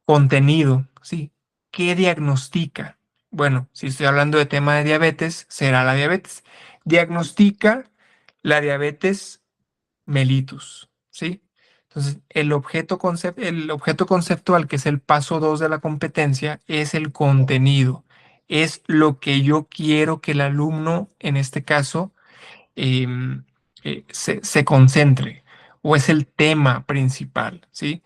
contenido, ¿sí? ¿Qué diagnostica? Bueno, si estoy hablando de tema de diabetes, será la diabetes. Diagnostica la diabetes mellitus, ¿sí? Entonces, el objeto conceptual, que es el paso 2 de la competencia, es el contenido. Es lo que yo quiero que el alumno, en este caso, em, se concentre, o es el tema principal, ¿sí?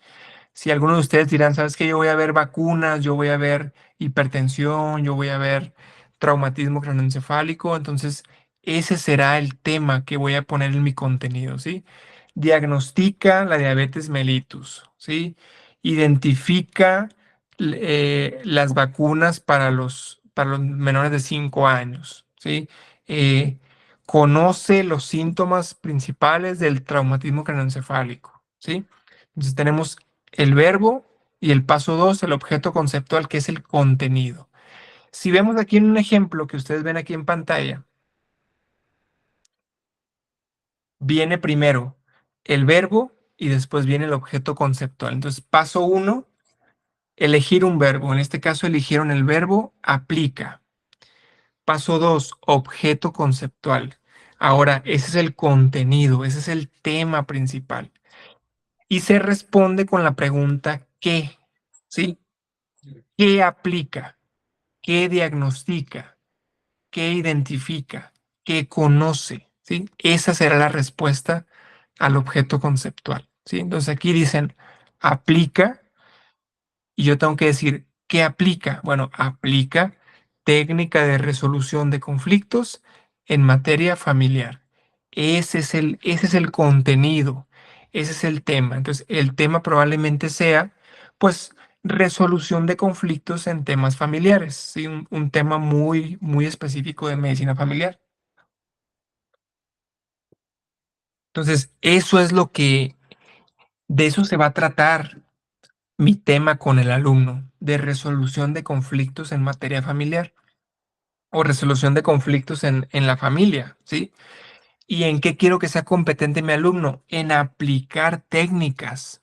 Si algunos de ustedes dirán, ¿sabes qué? Yo voy a ver vacunas, yo voy a ver hipertensión, yo voy a ver traumatismo craneoencefálico, entonces ese será el tema que voy a poner en mi contenido, ¿sí? Diagnostica la diabetes mellitus, ¿sí? Identifica las vacunas para los menores de 5 años, ¿sí? Eh, conoce los síntomas principales del traumatismo craneoencefálico, ¿sí? Entonces tenemos el verbo y el paso 2 el objeto conceptual, que es el contenido. Si vemos aquí en un ejemplo que ustedes ven aquí en pantalla, viene primero el verbo y después viene el objeto conceptual. Entonces, paso 1 elegir un verbo. En este caso eligieron el verbo aplica. Paso 2 objeto conceptual. Ahora, ese es el contenido, ese es el tema principal. Y se responde con la pregunta ¿qué? ¿Sí? ¿Qué aplica? ¿Qué diagnostica? ¿Qué identifica? ¿Qué conoce? ¿Sí? Esa será la respuesta al objeto conceptual. ¿Sí? Entonces aquí dicen aplica y yo tengo que decir ¿qué aplica? Bueno, aplica técnica de resolución de conflictos en materia familiar. Ese es el contenido, ese es el tema. Entonces, el tema probablemente sea, pues, resolución de conflictos en temas familiares, ¿sí? Un tema muy, muy específico de medicina familiar. Entonces, eso es lo que, de eso se va a tratar mi tema con el alumno, de resolución de conflictos en materia familiar o resolución de conflictos en la familia, ¿sí? ¿Y en qué quiero que sea competente mi alumno? En aplicar técnicas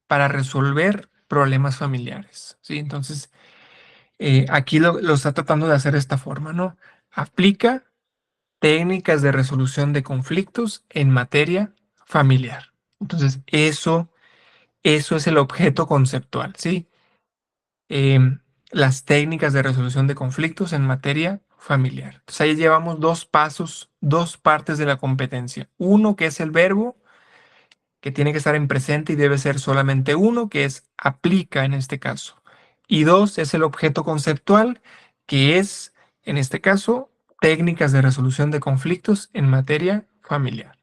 para resolver problemas familiares, ¿sí? Entonces, aquí lo está tratando de hacer de esta forma, ¿no? Aplica técnicas de resolución de conflictos en materia familiar. Entonces, eso es el objeto conceptual, ¿sí? Em, las técnicas de resolución de conflictos en materia familiar. Entonces, ahí llevamos dos pasos, dos partes de la competencia. Uno que es el verbo, que tiene que estar en presente y debe ser solamente uno, que es aplica en este caso. Y dos es el objeto conceptual, que es, en este caso, técnicas de resolución de conflictos en materia familiar.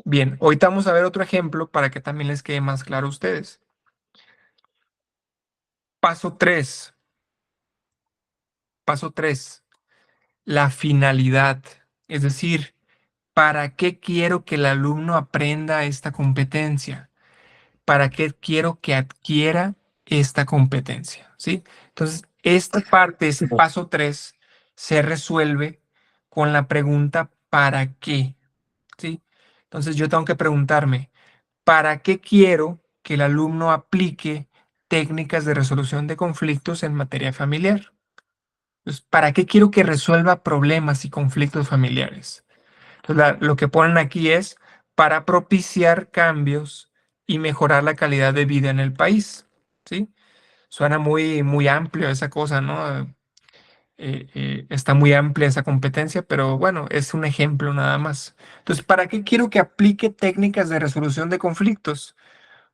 Bien, ahorita vamos a ver otro ejemplo para que también les quede más claro a ustedes. Paso 3. Paso 3. La finalidad. Es decir, ¿para qué quiero que el alumno aprenda esta competencia? ¿Para qué quiero que adquiera esta competencia? ¿Sí? Entonces, esta parte, ese paso 3, se resuelve con la pregunta ¿para qué? ¿Sí? Entonces, yo tengo que preguntarme, ¿para qué quiero que el alumno aplique técnicas de resolución de conflictos en materia familiar? Entonces, ¿para qué quiero que resuelva problemas y conflictos familiares? Entonces, lo que ponen aquí es para propiciar cambios y mejorar la calidad de vida en el país, ¿sí? Suena muy, muy amplio esa cosa, ¿no? Está muy amplia esa competencia, pero bueno, es un ejemplo nada más. Entonces, ¿para qué quiero que aplique técnicas de resolución de conflictos?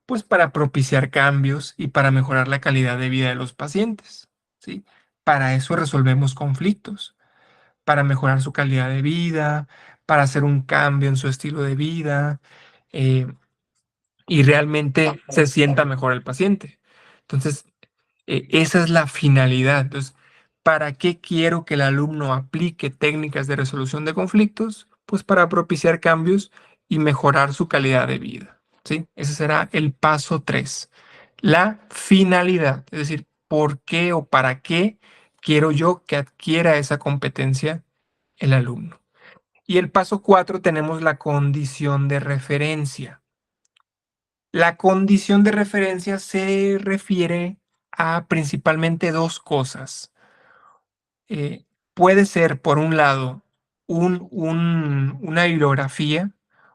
Pues para propiciar cambios y para mejorar la calidad de vida de los pacientes, ¿sí? Para eso resolvemos conflictos, para mejorar su calidad de vida, para hacer un cambio en su estilo de vida, eh, y realmente se sienta mejor el paciente. Entonces, esa es la finalidad. Entonces, ¿para qué quiero que el alumno aplique técnicas de resolución de conflictos? Pues para propiciar cambios y mejorar su calidad de vida, ¿sí? Ese será el paso 3. La finalidad, es decir, ¿por qué o para qué quiero yo que adquiera esa competencia el alumno? Y el paso 4 tenemos la condición de referencia. La condición de referencia se refiere a principalmente dos cosas. Puede ser, por un lado, una bibliografía,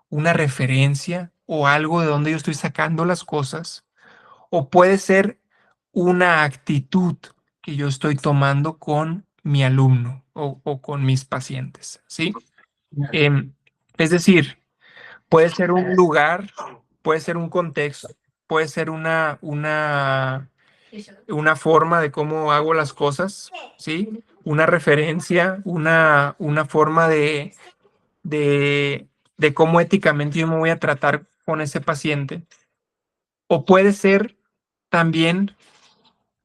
una referencia o algo de donde yo estoy sacando las cosas, o puede ser una actitud que yo estoy tomando con mi alumno o con mis pacientes, ¿sí? Em, es decir, puede ser un lugar, puede ser un contexto, puede ser una forma de cómo hago las cosas, ¿sí? Una referencia, una forma de, de cómo éticamente yo me voy a tratar con ese paciente. O puede ser también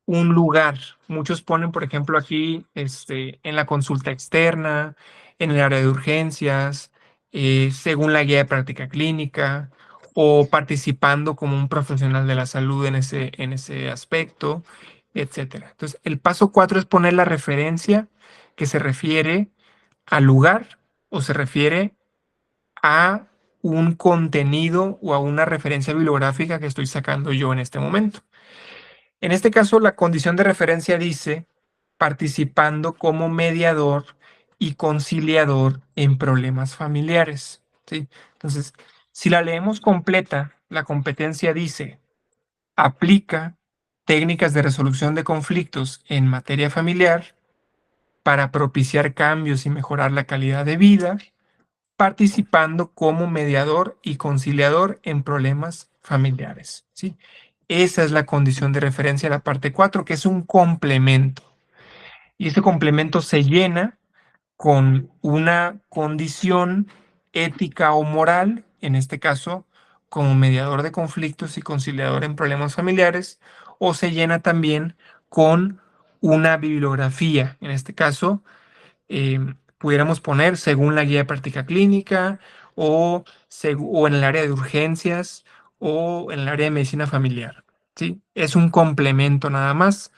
un lugar. Muchos ponen, por ejemplo, aquí en la consulta externa, en el área de urgencias, según la guía de práctica clínica, o participando como un profesional de la salud en ese aspecto, etcétera. Entonces, el paso 4 es poner la referencia que se refiere al lugar o se refiere a un contenido o a una referencia bibliográfica que estoy sacando yo en este momento. En este caso, la condición de referencia dice participando como mediador y conciliador en problemas familiares, ¿sí? Entonces, si la leemos completa, la competencia dice aplica técnicas de resolución de conflictos en materia familiar para propiciar cambios y mejorar la calidad de vida, participando como mediador y conciliador en problemas familiares, ¿sí? Esa es la condición de referencia de la parte 4, que es un complemento. Y este complemento se llena con una condición ética o moral, en este caso, como mediador de conflictos y conciliador en problemas familiares, o se llena también con una bibliografía, en este caso, pudiéramos poner según la guía de práctica clínica o en el área de urgencias o en el área de medicina familiar, ¿sí? Es un complemento nada más,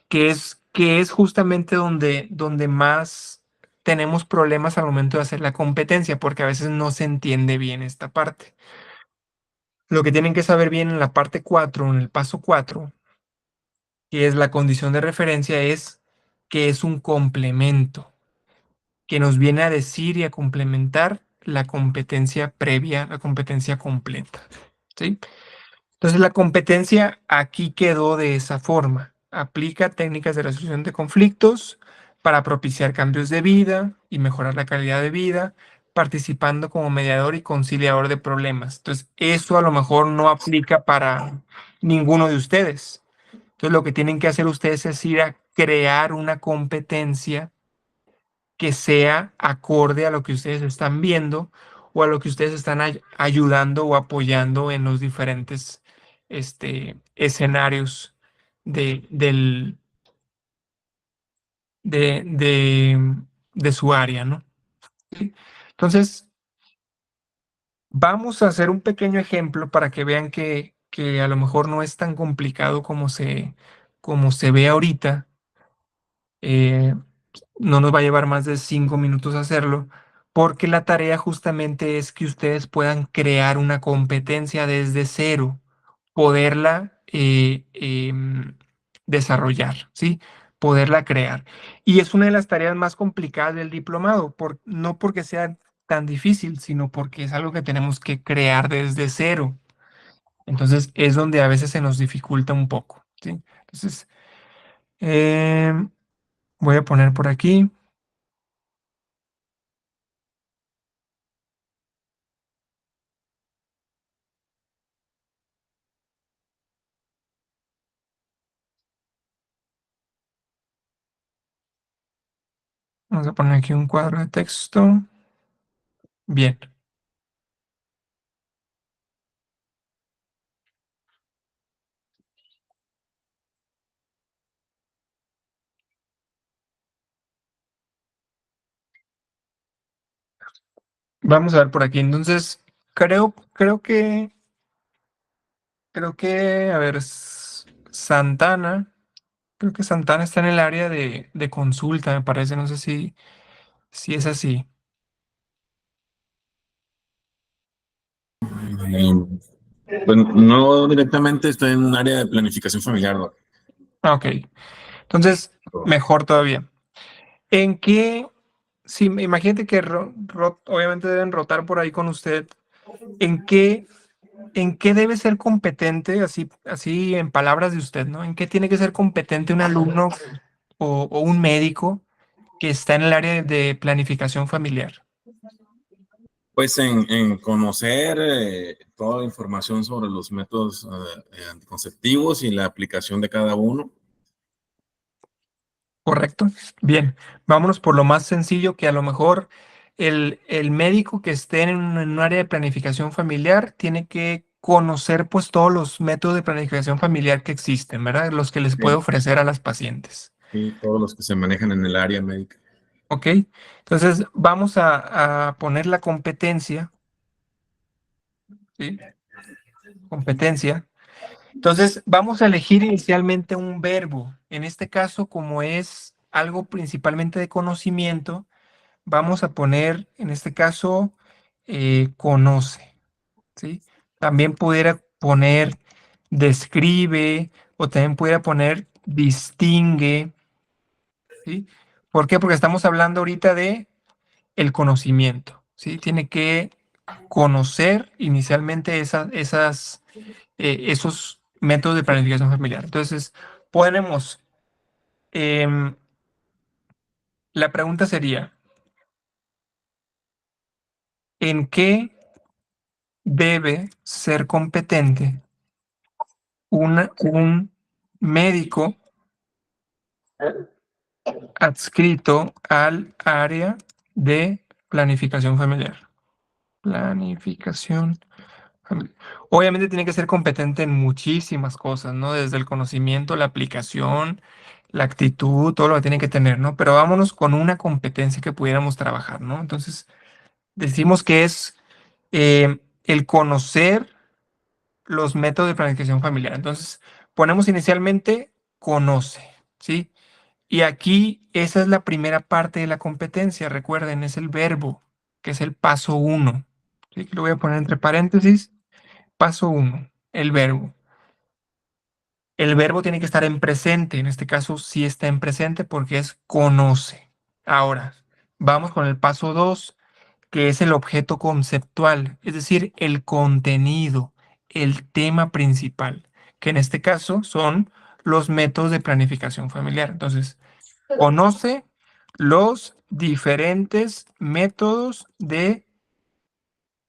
que es justamente donde más tenemos problemas al momento de hacer la competencia, porque a veces no se entiende bien esta parte. Lo que tienen que saber bien en la parte 4, en el paso 4, que es la condición de referencia, es que es un complemento que nos viene a decir y a complementar la competencia previa, la competencia completa, ¿sí? Entonces la competencia aquí quedó de esa forma. Aplica técnicas de resolución de conflictos para propiciar cambios de vida y mejorar la calidad de vida, participando como mediador y conciliador de problemas. Entonces, eso a lo mejor no aplica para ninguno de ustedes. Entonces, lo que tienen que hacer ustedes es ir a crear una competencia que sea acorde a lo que ustedes están viendo o a lo que ustedes están ayudando o apoyando en los diferentes escenarios de, del, de, de su área, ¿no? ¿Sí? Entonces, vamos a hacer un pequeño ejemplo para que vean que a lo mejor no es tan complicado como se ve ahorita. Eh, no nos va a llevar más de 5 minutos hacerlo, porque la tarea justamente es que ustedes puedan crear una competencia desde cero, poderla desarrollar, ¿sí? Poderla crear. Y es una de las tareas más complicadas del diplomado, no porque sea tan difícil, sino porque es algo que tenemos que crear desde cero. Entonces es donde a veces se nos dificulta un poco, ¿sí? Entonces, em, voy a poner por aquí. Vamos a poner aquí un cuadro de texto. Bien, vamos a ver por aquí. Entonces, creo, creo que, a ver, Santana, creo que Santana está en el área de consulta, me parece. No sé si es así. Mm, Pues no directamente, estoy en un área de planificación familiar, ¿no? Ah, ok. Entonces, mejor todavía. ¿En qué? Si imagínate que obviamente deben rotar por ahí con usted. ¿En qué, debe ser competente, así en palabras de usted, ¿no? ¿En qué tiene que ser competente un alumno o un médico que está en el área de planificación familiar? Pues en conocer toda la información sobre los métodos anticonceptivos y la aplicación de cada uno. ¿Correcto? Bien, vámonos por lo más sencillo, que a lo mejor el médico que esté en un área de planificación familiar tiene que conocer pues todos los métodos de planificación familiar que existen, ¿verdad? Los que les puede Sí, ofrecer a las pacientes. y todos los que se manejan en el área médica. ¿Ok? Entonces vamos a poner la competencia, ¿sí? Competencia. Entonces vamos a elegir inicialmente un verbo. En este caso, como es algo principalmente de conocimiento, vamos a poner, en este caso, conoce, ¿sí? También pudiera poner describe o también pudiera poner distingue, ¿sí? ¿Por qué? Porque estamos hablando ahorita de el conocimiento, ¿sí? Tiene que conocer inicialmente esos métodos de planificación familiar. Entonces, ponemos, em, la pregunta sería, ¿en qué debe ser competente un médico adscrito al área de planificación familiar? Planificación familiar. Obviamente tiene que ser competente en muchísimas cosas, ¿no? Desde el conocimiento, la aplicación, la actitud, todo lo que tiene que tener, ¿no? Pero vámonos con una competencia que pudiéramos trabajar, ¿no? Entonces, decimos que es el conocer los métodos de planificación familiar. Entonces, ponemos inicialmente conoce, ¿sí? Y aquí esa es la primera parte de la competencia, recuerden, es el verbo, que es el paso uno. ¿Sí? Lo voy a poner entre paréntesis, paso uno, el verbo. El verbo tiene que estar en presente, en este caso sí está en presente porque es conoce. Ahora, vamos con el paso 2, que es el objeto conceptual, es decir, el contenido, el tema principal, que en este caso son los métodos de planificación familiar. Entonces, conoce los diferentes métodos de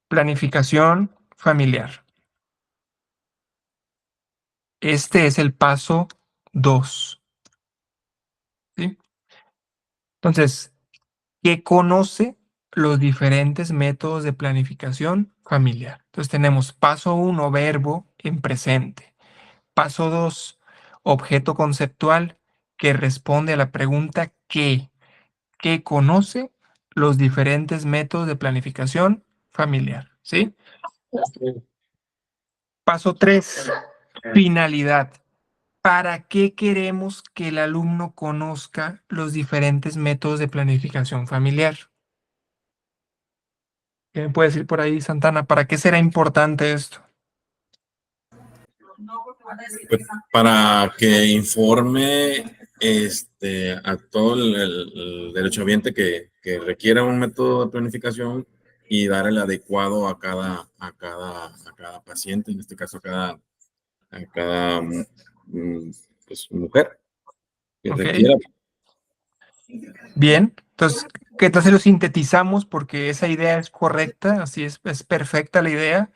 planificación familiar. Este es el paso 2, ¿sí? Entonces, ¿qué conoce los diferentes métodos de planificación familiar? Entonces, tenemos paso uno, verbo en presente. Paso 2, objeto conceptual que responde a la pregunta ¿qué? ¿Qué conoce los diferentes métodos de planificación familiar? ¿Sí? Paso 3, finalidad. ¿Para qué queremos que el alumno conozca los diferentes métodos de planificación familiar? ¿Qué me puede decir por ahí, Santana? ¿Para qué será importante esto? Pues, para que informe a todo el derechohabiente que requiera un método de planificación y dar el adecuado a cada paciente, en este caso a cada pues, mujer que ¿Ok? requiera. Bien. Entonces, ¿qué tal si lo sintetizamos? Porque esa idea es correcta, así es perfecta la idea,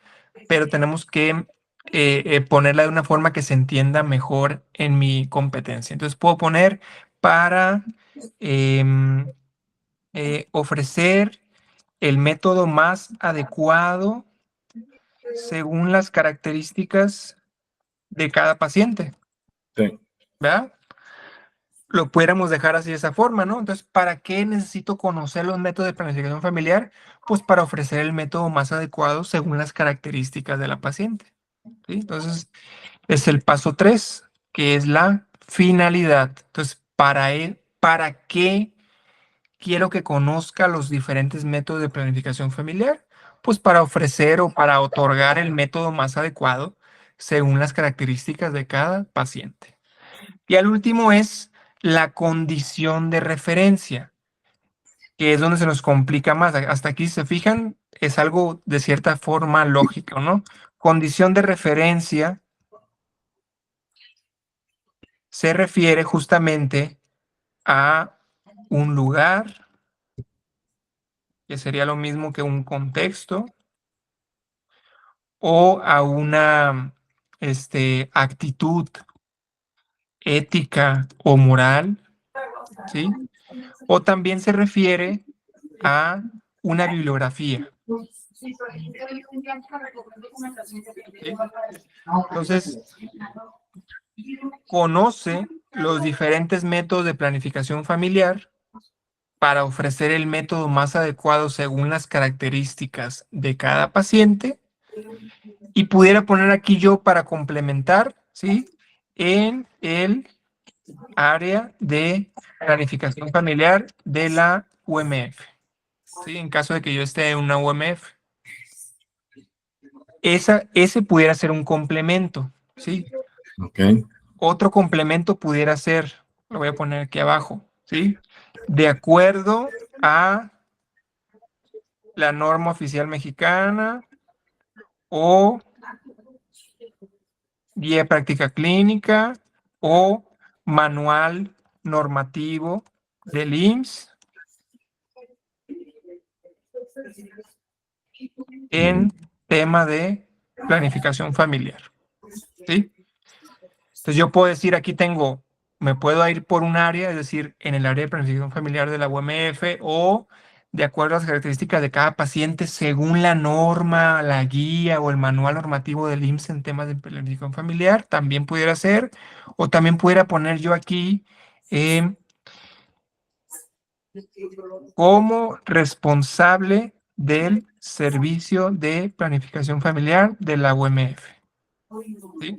pero tenemos que ponerla de una forma que se entienda mejor en mi competencia. Entonces, puedo poner para em, ofrecer el método más adecuado según las características de cada paciente, Sí. ¿verdad? Lo pudiéramos dejar así de esa forma, ¿no? Entonces, ¿para qué necesito conocer los métodos de planificación familiar? Pues para ofrecer el método más adecuado según las características de la paciente, ¿sí? Entonces, es el paso 3, que es la finalidad. Entonces, ¿para qué quiero que conozca los diferentes métodos de planificación familiar? Pues para ofrecer o para otorgar el método más adecuado según las características de cada paciente. Y al último es la condición de referencia, que es donde se nos complica más. Hasta aquí, si se fijan, es algo de cierta forma lógico, ¿no? Condición de referencia se refiere justamente a un lugar, que sería lo mismo que un contexto, o a una actitud ética o moral, ¿sí? O también se refiere a una bibliografía, ¿sí? Entonces, conoce los diferentes métodos de planificación familiar para ofrecer el método más adecuado según las características de cada paciente. Y pudiera poner aquí yo para complementar, ¿sí? En el área de planificación familiar de la UMF, ¿sí? En caso de que yo esté en una UMF. Ese pudiera ser un complemento, ¿sí? Ok. Otro complemento pudiera ser, lo voy a poner aquí abajo, ¿sí? De acuerdo a la norma oficial mexicana o guía de práctica clínica o manual normativo del IMSS en tema de planificación familiar, ¿sí? Entonces yo puedo decir, aquí tengo, me puedo ir por un área, es decir, en el área de planificación familiar de la UMF o de acuerdo a las características de cada paciente según la norma, la guía o el manual normativo del IMSS en temas de planificación familiar, también pudiera ser, o también pudiera poner yo aquí eh, como responsable del servicio de planificación familiar de la UMF, ¿sí?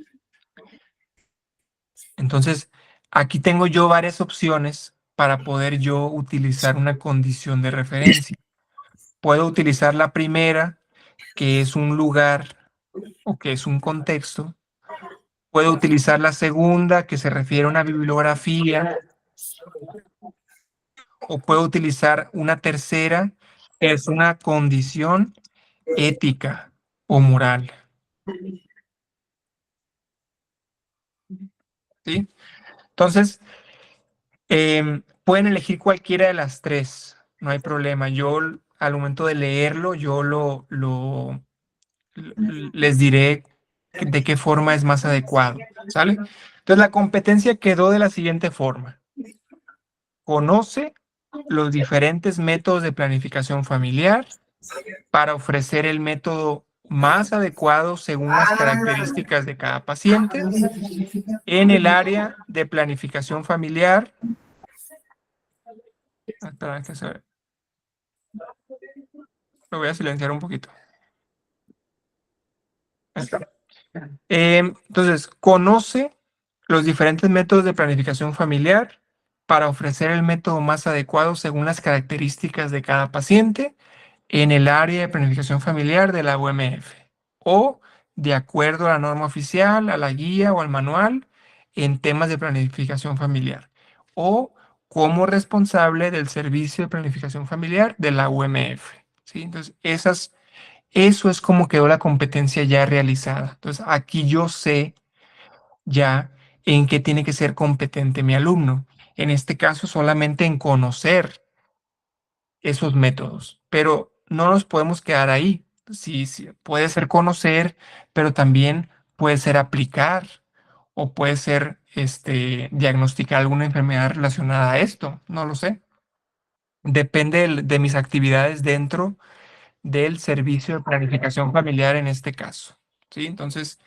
Entonces, aquí tengo yo varias opciones para poder yo utilizar una condición de referencia. Puedo utilizar la primera, que es un lugar o que es un contexto. Puedo utilizar la segunda, que se refiere a una bibliografía. O puedo utilizar una tercera, que es una condición ética o moral, ¿sí? Entonces, pueden elegir cualquiera de las tres, no hay problema. Yo al momento de leerlo, yo les diré de qué forma es más adecuado, ¿sale? Entonces la competencia quedó de la siguiente forma. Conoce los diferentes métodos de planificación familiar para ofrecer el método más adecuado según las características de cada paciente en el área de planificación familiar. Espera, lo voy a silenciar un poquito. Ahí está. Entonces, conoce los diferentes métodos de planificación familiar para ofrecer el método más adecuado según las características de cada paciente en el área de planificación familiar de la UMF o de acuerdo a la norma oficial, a la guía o al manual en temas de planificación familiar o como responsable del servicio de planificación familiar de la UMF, ¿sí? Entonces, eso es como quedó la competencia ya realizada. Entonces, aquí yo sé ya en qué tiene que ser competente mi alumno. En este caso, solamente en conocer esos métodos, pero no nos podemos quedar ahí. Sí, sí, puede ser conocer, pero también puede ser aplicar o puede ser diagnosticar alguna enfermedad relacionada a esto. No lo sé. Depende de mis actividades dentro del servicio de planificación familiar en este caso. ¿Sí? Entonces,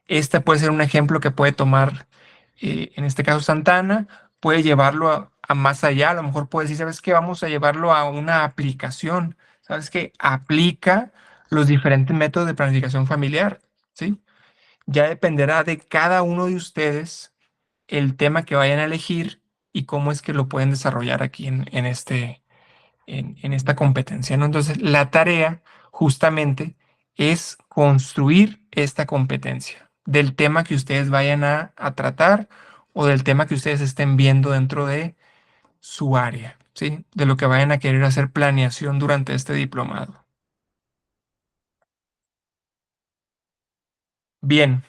este puede ser un ejemplo que puede tomar, en este caso Santana, puede llevarlo a más allá. A lo mejor puede decir, ¿sabes qué? Vamos a llevarlo a una aplicación. ¿Sabes qué? Aplica los diferentes métodos de planificación familiar. ¿Sí? Ya dependerá de cada uno de ustedes el tema que vayan a elegir y cómo es que lo pueden desarrollar aquí en esta competencia, ¿no? Entonces, la tarea justamente es construir esta competencia del tema que ustedes vayan a tratar o del tema que ustedes estén viendo dentro de su área, ¿sí? De lo que vayan a querer hacer planeación durante este diplomado. Bien,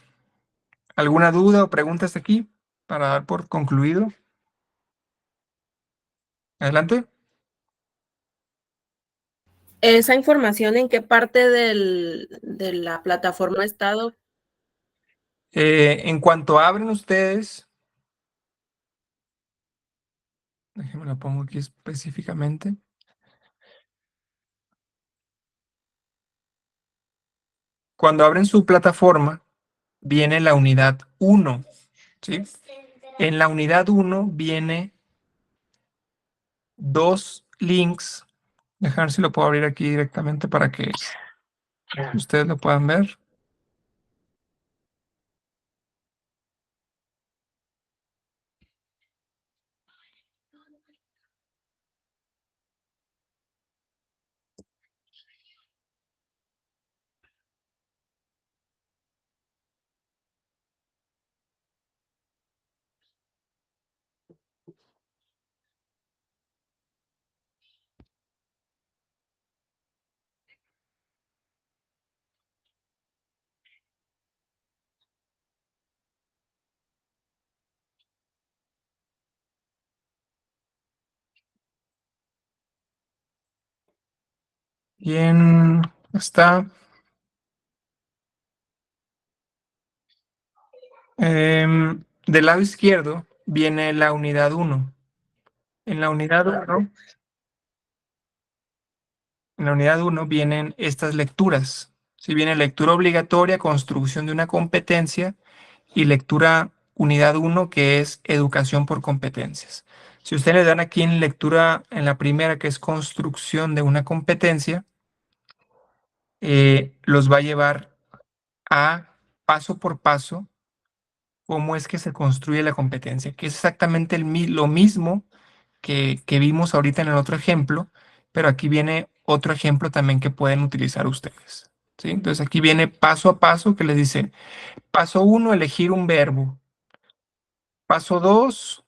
¿alguna duda o pregunta hasta aquí para dar por concluido? Adelante. ¿Esa información en qué parte de la plataforma ha estado? En cuanto abren ustedes, déjenme lo pongo aquí específicamente. Cuando abren su plataforma, viene la unidad uno, ¿sí? En la unidad uno viene dos links. Déjame ver si lo puedo abrir aquí directamente para que ustedes lo puedan ver. Bien, está. Del lado izquierdo viene la unidad uno. En la unidad uno, en la unidad uno vienen estas lecturas. Si viene lectura obligatoria, construcción de una competencia y lectura unidad uno que es educación por competencias. Si ustedes le dan aquí en lectura, en la primera, que es construcción de una competencia, los va a llevar a paso por paso cómo es que se construye la competencia, que es exactamente lo mismo que vimos ahorita en el otro ejemplo, pero aquí viene otro ejemplo también que pueden utilizar ustedes. ¿Sí? Entonces aquí viene paso a paso que les dice, paso uno, elegir un verbo. Paso 2,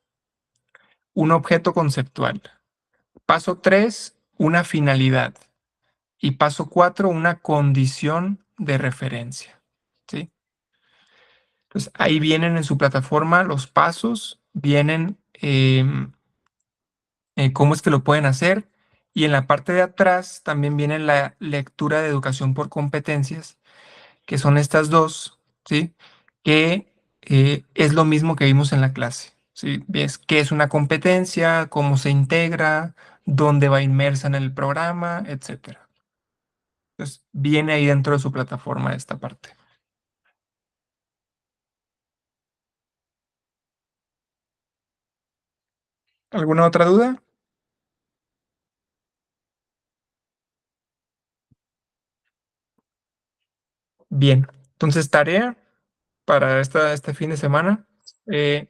un objeto conceptual. Paso 3, una finalidad. Y paso 4, una condición de referencia. ¿Sí? Entonces ahí vienen en su plataforma los pasos, vienen cómo es que lo pueden hacer. Y en la parte de atrás también viene la lectura de educación por competencias, que son estas dos, ¿sí? Que es lo mismo que vimos en la clase, ¿sí? Ves qué es una competencia, cómo se integra, dónde va inmersa en el programa, etcétera. Entonces, viene ahí dentro de su plataforma esta parte. ¿Alguna otra duda? Bien, entonces tarea para este fin de semana, eh,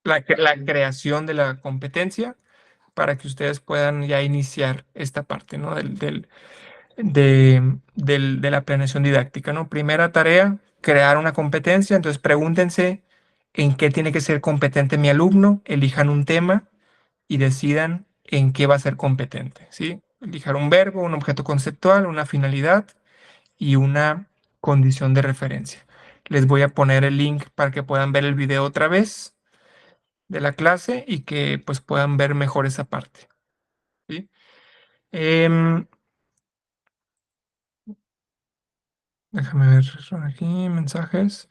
la creación de la competencia para que ustedes puedan ya iniciar esta parte, ¿no? De la planeación didáctica, ¿no? Primera tarea, crear una competencia. Entonces pregúntense en qué tiene que ser competente mi alumno, elijan un tema y decidan en qué va a ser competente, ¿sí? Elijan un verbo, un objeto conceptual, una finalidad y una condición de referencia. Les voy a poner el link para que puedan ver el video otra vez de la clase y que pues puedan ver mejor esa parte, ¿sí? Em, Déjame ver aquí, mensajes.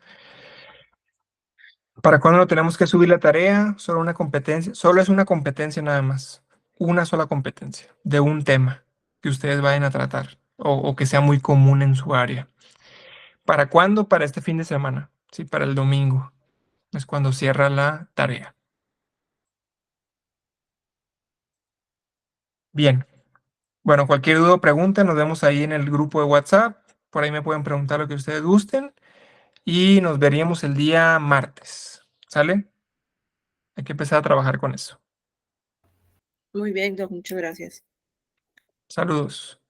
¿Para cuándo lo tenemos que subir la tarea? Solo una competencia. Solo es una competencia nada más. una sola competencia de un tema que ustedes vayan a tratar o que sea muy común en su área. ¿Para cuándo? Para este fin de semana, sí, para el domingo. Es cuando cierra la tarea. Bien. Bueno, cualquier duda o pregunta, nos vemos ahí en el grupo de WhatsApp. Por ahí me pueden preguntar lo que ustedes gusten. Y nos veríamos el día martes. ¿Sale? Hay que empezar a trabajar con eso. Muy bien, Doc, muchas gracias. Saludos.